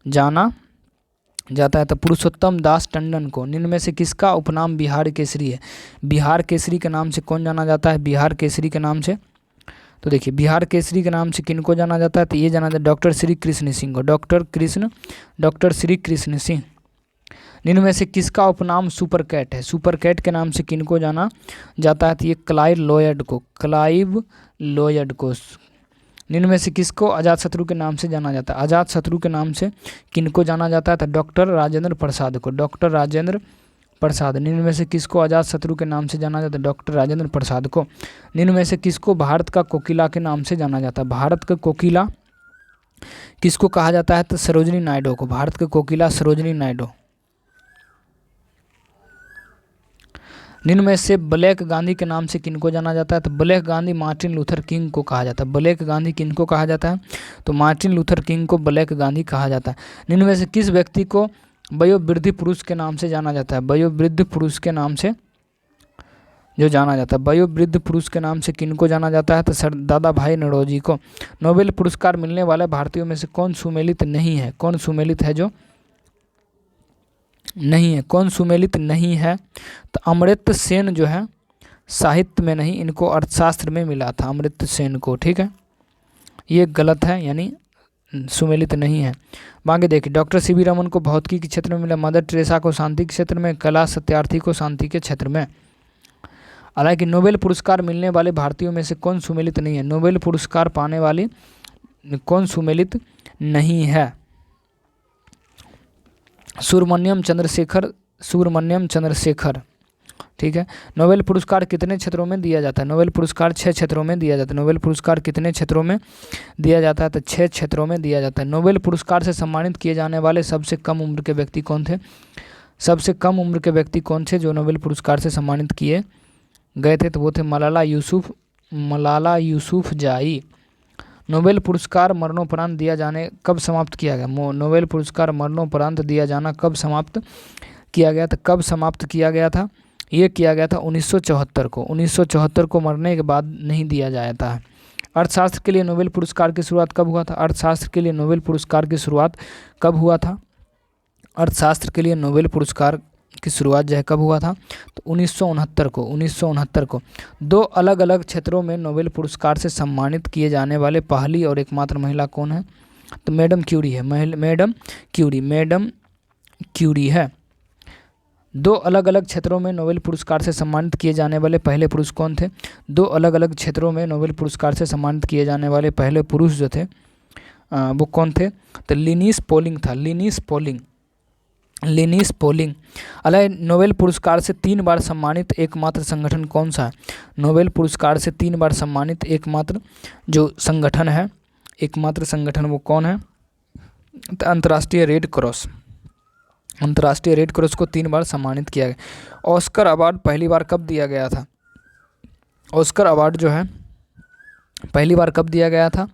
जाना जाता है, तो पुरुषोत्तम दास टंडन को। निम्न में से किसका उपनाम बिहार केसरी है, बिहार केसरी के नाम से कौन जाना जाता है, बिहार केसरी के नाम से, तो देखिए बिहार केसरी के नाम से किनको जाना जाता है, तो ये जाना जाता है डॉक्टर श्री कृष्ण सिंह को, डॉक्टर श्री कृष्ण सिंह। निम्न में से किसका उपनाम सुपर कैट है, सुपर कैट के नाम से किनको जाना जाता है, तो ये क्लाइव लॉयड को। निम्न में से किसको अजातशत्रु के नाम से जाना जाता है, अजातशत्रु के नाम से किनको जाना जाता है, तो डॉक्टर राजेंद्र प्रसाद को, डॉक्टर राजेंद्र प्रसाद। निम्न में से किसको अजातशत्रु के नाम से जाना जाता है, डॉक्टर राजेंद्र प्रसाद को। निम्न में से किसको भारत का कोकिला के नाम से जाना जाता है, भारत का कोकिला किसको कहा जाता है, तो सरोजिनी नायडू को, भारत का कोकिला सरोजिनी नायडू। निम्न में से ब्लैक गांधी के नाम से किनको जाना जाता है, तो black Gandhi Martin Luther king को कहा जाता है, ब्लैक गांधी किनको कहा जाता है, तो मार्टिन लूथर किंग को ब्लैक गांधी कहा जाता है। निम्न में से किस व्यक्ति को वयोवृद्ध पुरुष के नाम से जाना जाता है, वयोवृद्ध पुरुष के नाम से जो जाना जाता है, वयोवृद्ध पुरुष के नाम से किनको जाना जाता है, तो सर दादा भाई नौरोजी को। नोबेल पुरस्कार मिलने वाले भारतीयों में से कौन सुमेलित नहीं है, कौन सुमेलित है जो नहीं है, कौन सुमेलित नहीं है, तो अमर्त्य सेन जो है साहित्य में नहीं, इनको अर्थशास्त्र में मिला था अमर्त्य सेन को, ठीक है, ये गलत है, यानी सुमेलित नहीं है। आगे देखिए डॉक्टर सीवी रमन को भौतिकी के क्षेत्र में मिला, मदर टेरेसा को शांति के क्षेत्र में, कैलाश सत्यार्थी को शांति के क्षेत्र में। हालांकि नोबेल पुरस्कार मिलने वाले भारतीयों में से कौन सुमेलित नहीं है, नोबेल पुरस्कार पाने वाले कौन सुमेलित नहीं है, सुब्रमण्यम चंद्रशेखर, ठीक है। नोबेल पुरस्कार कितने क्षेत्रों में दिया जाता है, नोबेल पुरस्कार 6 क्षेत्रों में दिया जाता है, नोबेल पुरस्कार कितने क्षेत्रों में दिया जाता है, तो 6 क्षेत्रों में दिया जाता है। नोबेल पुरस्कार से सम्मानित किए जाने वाले सबसे कम उम्र के व्यक्ति कौन थे, सबसे कम उम्र के व्यक्ति कौन थे जो नोबेल पुरस्कार से सम्मानित किए गए थे, तो वो थे मलाला यूसुफजाई। नोबेल पुरस्कार मरणोपरांत दिया जाने कब समाप्त किया गया, नोबेल पुरस्कार मरणोपरांत दिया जाना कब समाप्त किया गया था, कब समाप्त किया गया था, ये किया गया था 1974 को, 1974 को मरने के बाद नहीं दिया जाता है। अर्थशास्त्र के लिए नोबेल पुरस्कार की शुरुआत कब हुआ था, अर्थशास्त्र के लिए नोबेल पुरस्कार की शुरुआत कब हुआ था, अर्थशास्त्र के लिए नोबेल पुरस्कार की शुरुआत जो है कब हुआ था, तो 1969 को। 2 अलग अलग क्षेत्रों में नोबेल पुरस्कार से सम्मानित किए जाने वाले पहली और एकमात्र महिला कौन है, तो मैडम क्यूरी है, मैडम क्यूरी है। 2 अलग अलग क्षेत्रों में नोबेल पुरस्कार से सम्मानित किए जाने वाले पहले पुरुष कौन थे, 2 अलग अलग क्षेत्रों में नोबेल पुरस्कार से सम्मानित किए जाने वाले पहले पुरुष जो थे वो कौन थे, तो लिनीस पॉलिंग था, लिनीस पॉलिंग। Linus polling. नोबेल पुरस्कार से 3 बार सम्मानित एकमात्र संगठन कौन सा है? नोबेल पुरस्कार से 3 बार सम्मानित एकमात्र जो संगठन है, एकमात्र संगठन वो कौन है? तो अंतर्राष्ट्रीय रेड क्रॉस। अंतर्राष्ट्रीय रेड क्रॉस को 3 बार सम्मानित किया गया। ऑस्कर अवार्ड पहली बार कब दिया गया था? ऑस्कर अवार्ड जो है पहली बार कब दिया गया था?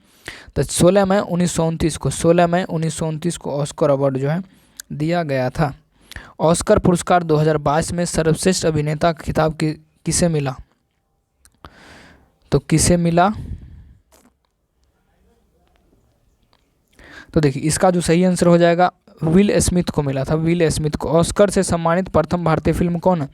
तो 16 मई 1929 को, 16 मई 1929 को ऑस्कर अवार्ड जो है दिया गया था। ऑस्कर पुरस्कार 2022 में सर्वश्रेष्ठ अभिनेता का खिताब किसे मिला? तो किसे मिला? तो देखिए इसका जो सही आंसर हो जाएगा विल स्मिथ को मिला था, विल स्मिथ को। ऑस्कर से सम्मानित प्रथम भारतीय फिल्म कौन है?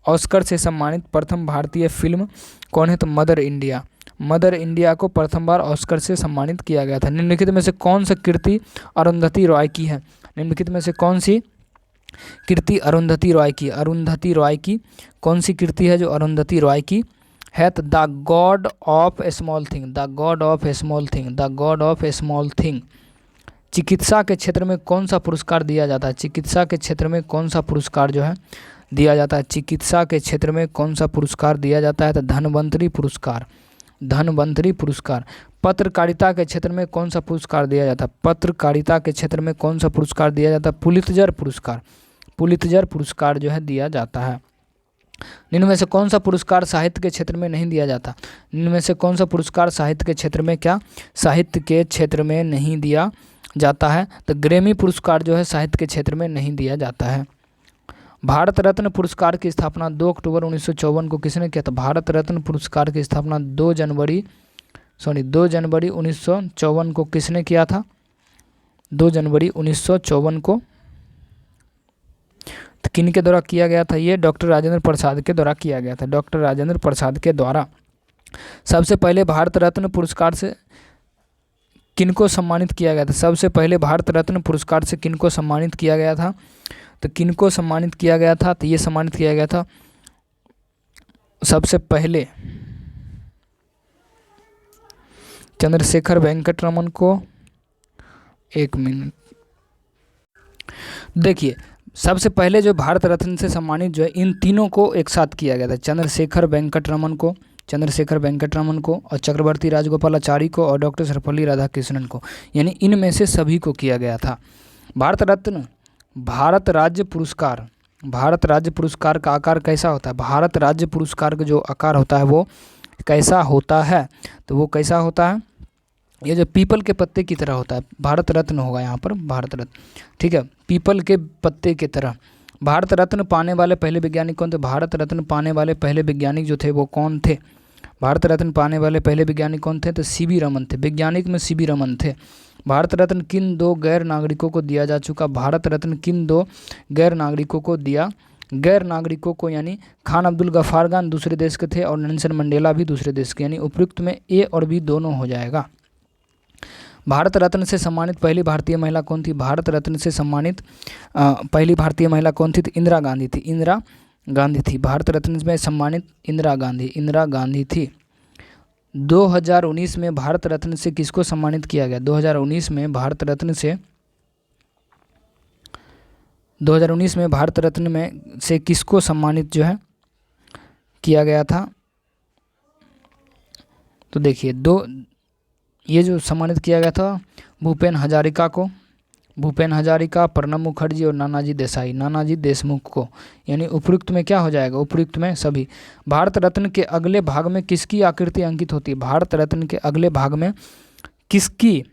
ऑस्कर से सम्मानित प्रथम भारतीय फिल्म कौन है? तो मदर इंडिया। मदर इंडिया को प्रथम बार ऑस्कर से सम्मानित किया गया था। निम्नलिखित में से कौन सी कृति अरुंधति रॉय की है? निम्नलिखित में से कौन सी कृति अरुंधति रॉय की? अरुंधति रॉय की कौन सी कृति है जो अरुंधति रॉय की है? तो the God of A small thing, the God of A small thing, the God of A small thing. चिकित्सा के क्षेत्र में कौन सा पुरस्कार दिया जाता है? चिकित्सा के क्षेत्र में कौन सा पुरस्कार जो है दिया जाता है? चिकित्सा के क्षेत्र में कौन सा पुरस्कार दिया जाता है? तो धन्वंतरि पुरस्कार, धन्वंतरि पुरस्कार। पत्रकारिता के क्षेत्र में कौन सा पुरस्कार दिया जाता है? पत्रकारिता के क्षेत्र में कौन सा पुरस्कार दिया जाता है? पुलित्जर पुरस्कार, पुलित्जर पुरस्कार जो है दिया जाता है। निम्न में से कौन सा पुरस्कार साहित्य के क्षेत्र में नहीं दिया जाता? निम्न में से कौन सा पुरस्कार साहित्य के क्षेत्र में क्या साहित्य के क्षेत्र में नहीं दिया जाता है? तो ग्रैमी पुरस्कार जो है साहित्य के क्षेत्र में नहीं दिया जाता है। भारत रत्न पुरस्कार की स्थापना 2 अक्टूबर 1954 को किसने किया था? भारत रत्न पुरस्कार की स्थापना 2 जनवरी 1954 को किसने किया था? 2 जनवरी 1954 को तो किन के द्वारा किया गया था? ये डॉक्टर राजेंद्र प्रसाद के द्वारा किया गया था, डॉक्टर राजेंद्र प्रसाद के द्वारा। सबसे पहले भारत रत्न पुरस्कार से किनको सम्मानित किया गया था? सबसे पहले भारत रत्न पुरस्कार से किनको सम्मानित किया गया था? तो किनको सम्मानित किया गया था? तो ये सम्मानित किया गया था सबसे पहले चंद्रशेखर वेंकट रमन को। 1 मिनट देखिए, सबसे पहले जो भारत रत्न से सम्मानित जो है इन तीनों को एक साथ किया गया था। चंद्रशेखर वेंकट रमन को, चंद्रशेखर वेंकट रमन को, और चक्रवर्ती राजगोपालाचारी को, और डॉक्टर सर्वपल्ली राधाकृष्णन को, यानी इनमें से सभी को किया गया था। भारत रत्न, भारत राज्य पुरस्कार, भारत राज्य पुरस्कार का आकार कैसा होता है? भारत राज्य पुरस्कार का जो आकार होता है वो कैसा होता है? तो वो कैसा होता है? ये जो पीपल के पत्ते की तरह होता है। भारत रत्न होगा यहाँ पर, भारत रत्न, ठीक है, पीपल के पत्ते की तरह। भारत रत्न पाने वाले पहले वैज्ञानिक कौन थे? भारत रत्न पाने वाले पहले वैज्ञानिक जो थे वो कौन थे? भारत रत्न पाने वाले पहले वैज्ञानिक कौन थे? तो सीवी रमन थे, वैज्ञानिक में सीवी रमन थे। भारत रत्न किन 2 गैर नागरिकों को दिया जा चुका? भारत रत्न किन 2 गैर नागरिकों को दिया? गैर नागरिकों को यानी खान अब्दुल गफ्फार खान दूसरे देश के थे और नेल्सन मंडेला भी दूसरे देश के, यानी उपयुक्त में ए और बी दोनों हो जाएगा। भारत रत्न से सम्मानित पहली भारतीय महिला कौन थी? भारत रत्न से सम्मानित पहली भारतीय महिला कौन थी? तो इंदिरा गांधी थी, इंदिरा गांधी थी। भारत रत्न में सम्मानित इंदिरा गांधी, इंदिरा गांधी थी। 2019 में भारत रत्न से किसको सम्मानित किया गया? 2019 में भारत रत्न से 2019 में भारत रत्न में से किसको सम्मानित जो है किया गया था? तो देखिए ये जो सम्मानित किया गया था भूपेन हजारिका को, भूपेन हजारिका, प्रणब मुखर्जी और नानाजी देसाई, नानाजी देशमुख को, यानी उपयुक्त में क्या हो जाएगा? उपयुक्त में सभी। भारत रत्न के अगले भाग में किसकी आकृति अंकित होती है? भारत रत्न के अगले भाग में किसकी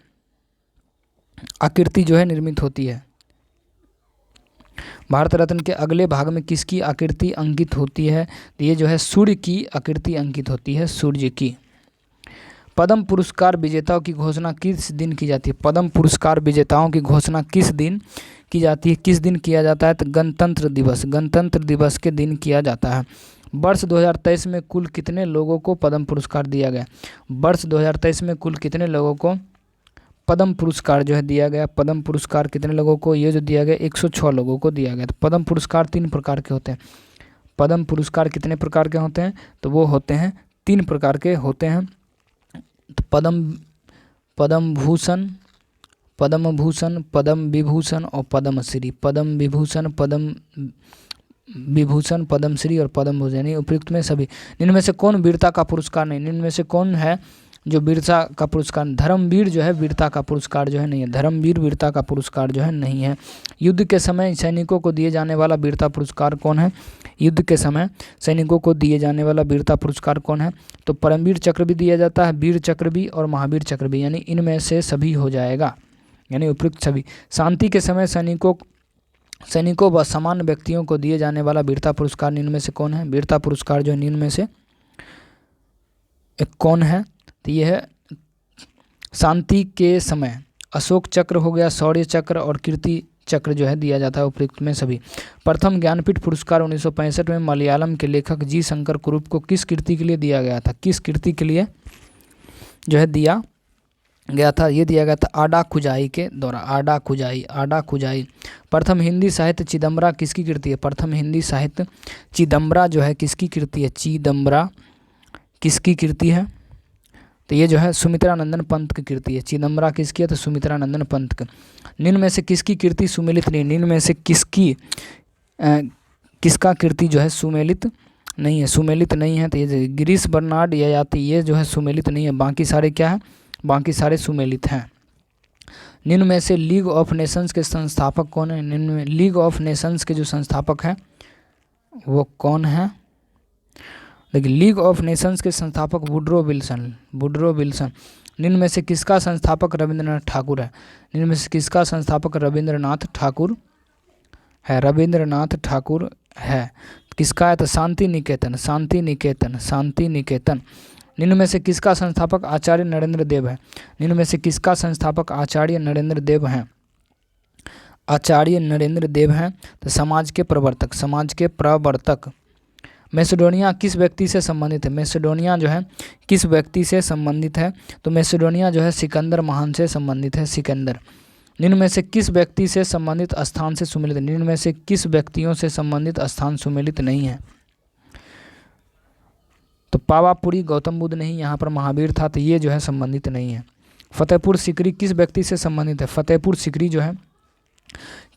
आकृति जो है निर्मित होती है? भारत रत्न के अगले भाग में किसकी आकृति अंकित होती है? तो ये जो है सूर्य की आकृति अंकित होती है, सूर्य की। पद्म पुरस्कार विजेताओं की घोषणा किस दिन की जाती है? पद्म पुरस्कार विजेताओं की घोषणा किस दिन की जाती है? किस दिन किया जाता है? तो गणतंत्र दिवस, गणतंत्र दिवस के दिन किया जाता है। वर्ष 2023 में कुल कितने लोगों को पद्म पुरस्कार दिया गया? वर्ष 2023 में कुल कितने लोगों को पद्म पुरस्कार जो है दिया गया? पद्म पुरस्कार कितने लोगों को ये जो दिया गया? 106 लोगों को दिया गया। तो पद्म पुरस्कार 3 प्रकार के होते हैं। पद्म पुरस्कार कितने प्रकार के होते हैं? तो वो होते हैं 3 प्रकार के होते हैं। तो पद्म भूषण, पद्म भूषण, पद्म विभूषण और पद्मश्री। पद्म विभूषण, पद्म विभूषण, पद्मश्री और पद्म भूषण यानी उपयुक्त में सभी। निम्न में से कौन वीरता का पुरस्कार नहीं, निम्न में से कौन है जो वीरता का पुरस्कार, धर्मवीर जो है वीरता का पुरस्कार जो है नहीं है, धर्मवीर वीरता का पुरस्कार जो है नहीं है। युद्ध के समय सैनिकों को दिए जाने वाला वीरता पुरस्कार कौन है, युद्ध के समय सैनिकों को दिए जाने वाला वीरता पुरस्कार कौन है, तो परमवीर चक्र भी दिया जाता है, वीर चक्र भी और महावीर चक्र भी, यानी इनमें से सभी हो जाएगा, यानी उपयुक्त सभी। शांति के समय सैनिकों व समान व्यक्तियों को दिए जाने वाला वीरता पुरस्कार निम्न में से कौन है, वीरता पुरस्कार जो निम्न में से कौन है, तो यह है शांति के समय अशोक चक्र हो गया, शौर्य चक्र और कीर्ति चक्र जो है दिया जाता है, उपयुक्त में सभी। प्रथम ज्ञानपीठ पुरस्कार 1965 में मलयालम के लेखक जी शंकर कुरुप को किस कृति के लिए दिया गया था, किस कृति के लिए जो है दिया गया था, ये दिया गया था आडा खुजाई के द्वारा, आडा खुजाई। प्रथम हिंदी साहित्य चिदम्बरा किसकी कृति है, प्रथम हिंदी साहित्य चिदम्बरा जो है किसकी कृति है, चिदम्बरा किसकी कृति है, तो ये जो है सुमित्रानंदन पंत की कृति है। चिदम्बरा किसकी है, तो सुमित्रानंदन पंत की। निम्न में से किसकी कृति सुमेलित नहीं, निम्न में से किसका कृति जो है सुमेलित नहीं है, सुमेलित नहीं है, तो ये गिरीश बर्नार्ड ययाति ये जो है सुमेलित नहीं है, बाकी सारे क्या है, बाकी सारे सुमेलित हैं। निम्न में से लीग ऑफ नेशंस के संस्थापक कौन है, निम्न में लीग ऑफ नेशंस के जो संस्थापक हैं वो कौन है, देखिए लीग ऑफ नेशंस के संस्थापक वुड्रो विल्सन। निम्न में से किसका संस्थापक रविंद्रनाथ ठाकुर है, निम्न में से किसका संस्थापक रविंद्रनाथ ठाकुर है, रविंद्रनाथ ठाकुर है। किसका है, तो शांति निकेतन। निम्न में से किसका संस्थापक आचार्य नरेंद्र देव है, निम्न में से किसका संस्थापक आचार्य नरेंद्र देव हैं, आचार्य नरेंद्र देव हैं। तो समाज के प्रवर्तक। मैसेडोनिया किस व्यक्ति से संबंधित है, मैसेडोनिया जो है किस व्यक्ति से संबंधित है, तो मैसेडोनिया जो है सिकंदर महान से संबंधित है, सिकंदर। निम्न में से किस व्यक्ति से संबंधित स्थान से सुमेलित, निम्न में से किस व्यक्तियों से संबंधित स्थान सुमेलित नहीं है, तो पावापुरी गौतम बुद्ध नहीं, यहाँ पर महावीर था, तो ये जो है संबंधित नहीं है। फतेहपुर सीकरी किस व्यक्ति से संबंधित है, फतेहपुर सीकरी जो है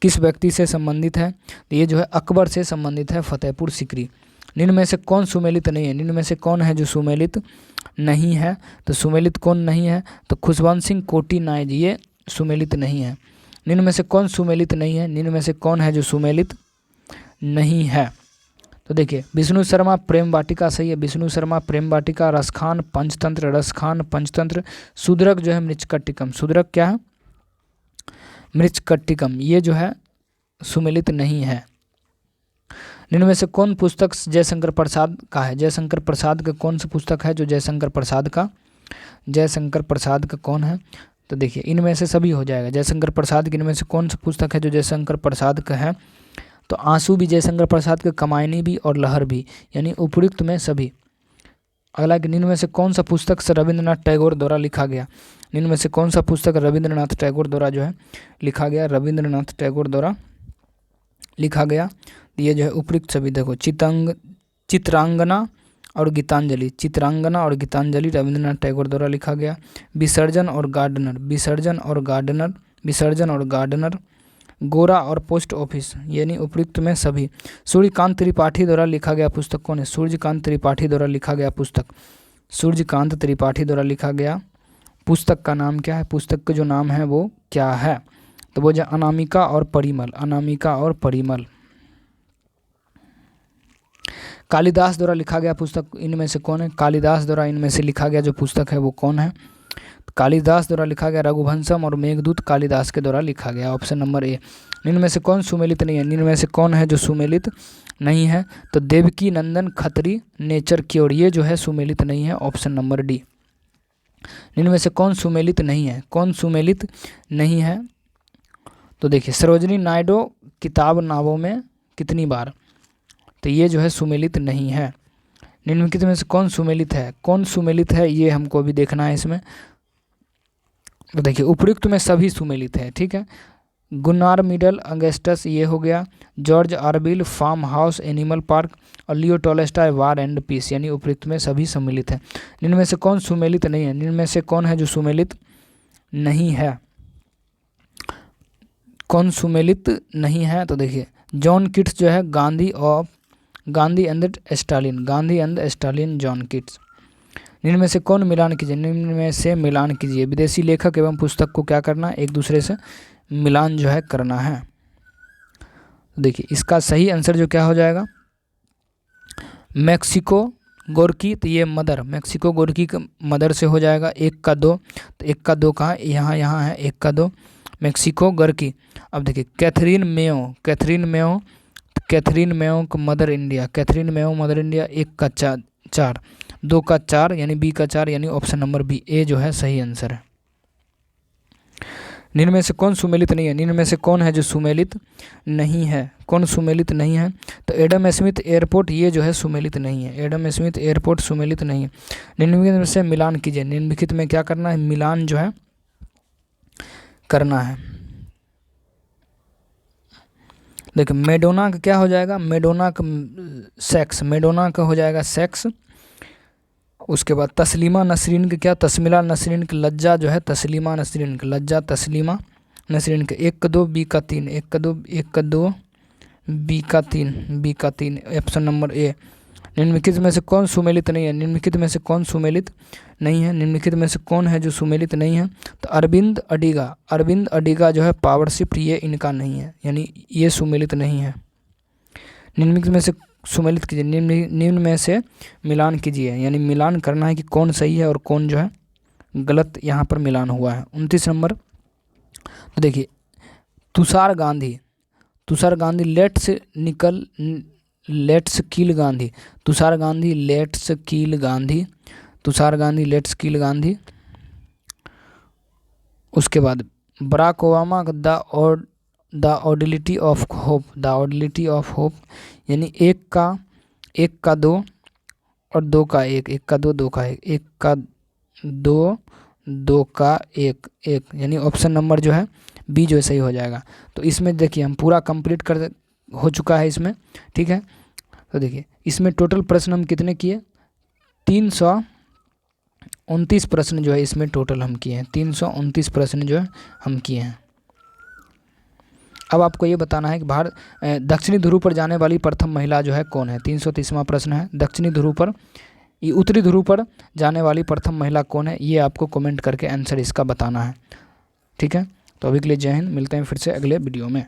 किस व्यक्ति से संबंधित है, तो ये जो है अकबर से संबंधित है फतेहपुर सीकरी। निम्न में से कौन सुमेलित नहीं है, निम्न में से कौन है जो सुमेलित नहीं है, तो सुमेलित कौन नहीं है, तो खुशवंत सिंह कोटी नायक ये सुमेलित नहीं है। निम्न में से कौन सुमेलित नहीं है, निम्न में से कौन है जो सुमेलित नहीं है, तो देखिए विष्णु शर्मा प्रेम वाटिका सही है, विष्णु शर्मा प्रेम वाटिका। रसखान पंचतंत्र, शूद्रक जो है मृच्छकटिकम, शूद्रक क्या है, मृच्छकटिकम, ये जो है सुमेलित नहीं है। निम्न में से कौन पुस्तक जयशंकर प्रसाद का है, जयशंकर प्रसाद का कौन सा पुस्तक है जो जयशंकर प्रसाद का कौन है, तो देखिए इनमें से सभी हो जाएगा। जयशंकर प्रसाद की इनमें से कौन सा पुस्तक है जो जयशंकर प्रसाद का है, तो आंसू भी जयशंकर प्रसाद के, कमायनी भी और लहर भी, यानी उपयुक्त में सभी। अगला कि निम्न में से कौन सा पुस्तक से रविंद्रनाथ टैगोर द्वारा लिखा गया, निम्न में से कौन सा पुस्तक रविंद्रनाथ टैगोर द्वारा जो है लिखा गया, रविंद्रनाथ टैगोर द्वारा लिखा गया, ये जो है उपयुक्त सभी। देखो चित्रांगना और गीतांजलि, रविंद्रनाथ टैगोर द्वारा लिखा गया। विसर्जन और गार्डनर, गोरा और पोस्ट ऑफिस, यानी उपयुक्त में सभी। सूर्यकांत त्रिपाठी द्वारा लिखा गया पुस्तक कौन है, सूर्यकांत त्रिपाठी द्वारा लिखा गया पुस्तक का नाम क्या है, पुस्तक का जो नाम है वो क्या है, तो वो जो अनामिका और परिमल। कालिदास द्वारा लिखा गया पुस्तक इनमें से कौन है, कालिदास द्वारा इनमें से लिखा गया जो पुस्तक है वो कौन है, कालिदास द्वारा लिखा गया रघुवंशम और मेघदूत कालिदास के द्वारा लिखा गया, ऑप्शन नंबर ए। निम्न में से कौन सुमेलित नहीं है, निम्न में से कौन है जो सुमेलित नहीं है, तो देवकी नंदन खत्री नेचर क्योर, ये जो है सुमेलित नहीं है, ऑप्शन नंबर डी। निम्न में से कौन सुमेलित नहीं है, तो देखिए सरोजिनी नायडू किताब नावों में कितनी बार, तो ये जो है सुमेलित नहीं है। निम्नलिखित में से कौन सुमेलित है, ये हमको अभी देखना है इसमें, तो देखिए उपयुक्त में सभी सुमेलित है, ठीक है। गुन्नार मिडल अगस्टस ये हो गया, जॉर्ज आरबिल फार्म हाउस एनिमल पार्क और Leo Tolstoy War and Peace, यानी उपयुक्त में सभी सम्मिलित है। निम्न में से कौन सुमेलित नहीं है, निम्न में से कौन है जो सुमेलित नहीं है, कौन सुमेलित नहीं है? तो देखिए जॉन कीट्स जो है Gandhi and Stalin John Keats. निम्न में से कौन मिलान कीजिए? निम्न में से मिलान कीजिए। विदेशी लेखक एवं पुस्तक को क्या करना है? एक दूसरे से मिलान जो है करना है। देखिए इसका सही आंसर जो क्या हो जाएगा? मैक्सिको गोरकी, तो ये मदर, मैक्सिको गोरकी का मदर से हो जाएगा। 1 का 2, तो 1 का 2 कहाँ? यहाँ है 1 का 2, मैक्सिको गोरकी। अब देखिए कैथरीन मेयो का मदर इंडिया, 1 का 4, 2 का 4 यानी बी का 4, यानी ऑप्शन नंबर बी ए जो है सही आंसर है। निम्न में से कौन सुमेलित नहीं है? निम्न में से कौन है जो सुमेलित नहीं है? कौन सुमेलित नहीं है? तो एडम स्मिथ एयरपोर्ट ये जो है सुमेलित नहीं है। एडम स्मिथ एयरपोर्ट सुमेलित नहीं है। निम्नलिखित में से मिलान कीजिए। निम्नलिखित में क्या करना है? मिलान जो है करना है। देखिए मेडोना का क्या हो जाएगा? मेडोना का हो जाएगा सेक्स। उसके बाद तस्लीमा नसरीन के क्या? तस्मिला नसरीन के लज्जा जो है तस्लीमा नसरीन के, लज्जा तस्लीमा नसरीन के। 1 का 2 बी का 3, 1 का 2 बी का 3, ऑप्शन नंबर ए। निम्नलिखित में से कौन सुमेलित नहीं है? निम्नलिखित में से कौन सुमेलित नहीं है? निम्नलिखित में से कौन है जो सुमेलित नहीं है? तो अरविंद अडिगा जो है पावर शिफ्ट, ये इनका नहीं है, यानी ये सुमेलित नहीं है। निम्नलिखित में से सुमेलित कीजिए। निम्न में से मिलान कीजिए, यानी मिलान करना है कि कौन सही है और कौन जो है गलत यहाँ पर मिलान हुआ है। 29 नंबर, तो देखिए Tushar Gandhi let's kill Gandhi, Tushar Gandhi let's kill Gandhi. उसके बाद Barack Obama the audacity of hope, यानी 1 का 2 और 2 का 1, 1 का 2 2 का 1, 1 का 2 2 का 1 1, यानी ऑप्शन नंबर जो है बी जो सही हो जाएगा। तो इसमें देखिए हम पूरा कंप्लीट हो चुका है इसमें, ठीक है। तो देखिए इसमें टोटल प्रश्न हम कितने किए? 329 प्रश्न जो है इसमें टोटल हम किए हैं। 329 प्रश्न जो है हम किए हैं। अब आपको ये बताना है कि दक्षिणी ध्रुव पर जाने वाली प्रथम महिला जो है कौन है? 330वां प्रश्न है। उत्तरी ध्रुव पर जाने वाली प्रथम महिला कौन है? ये आपको कमेंट करके आंसर इसका बताना है, ठीक है। तो अभी के लिए जय हिंद, मिलते हैं फिर से अगले वीडियो में।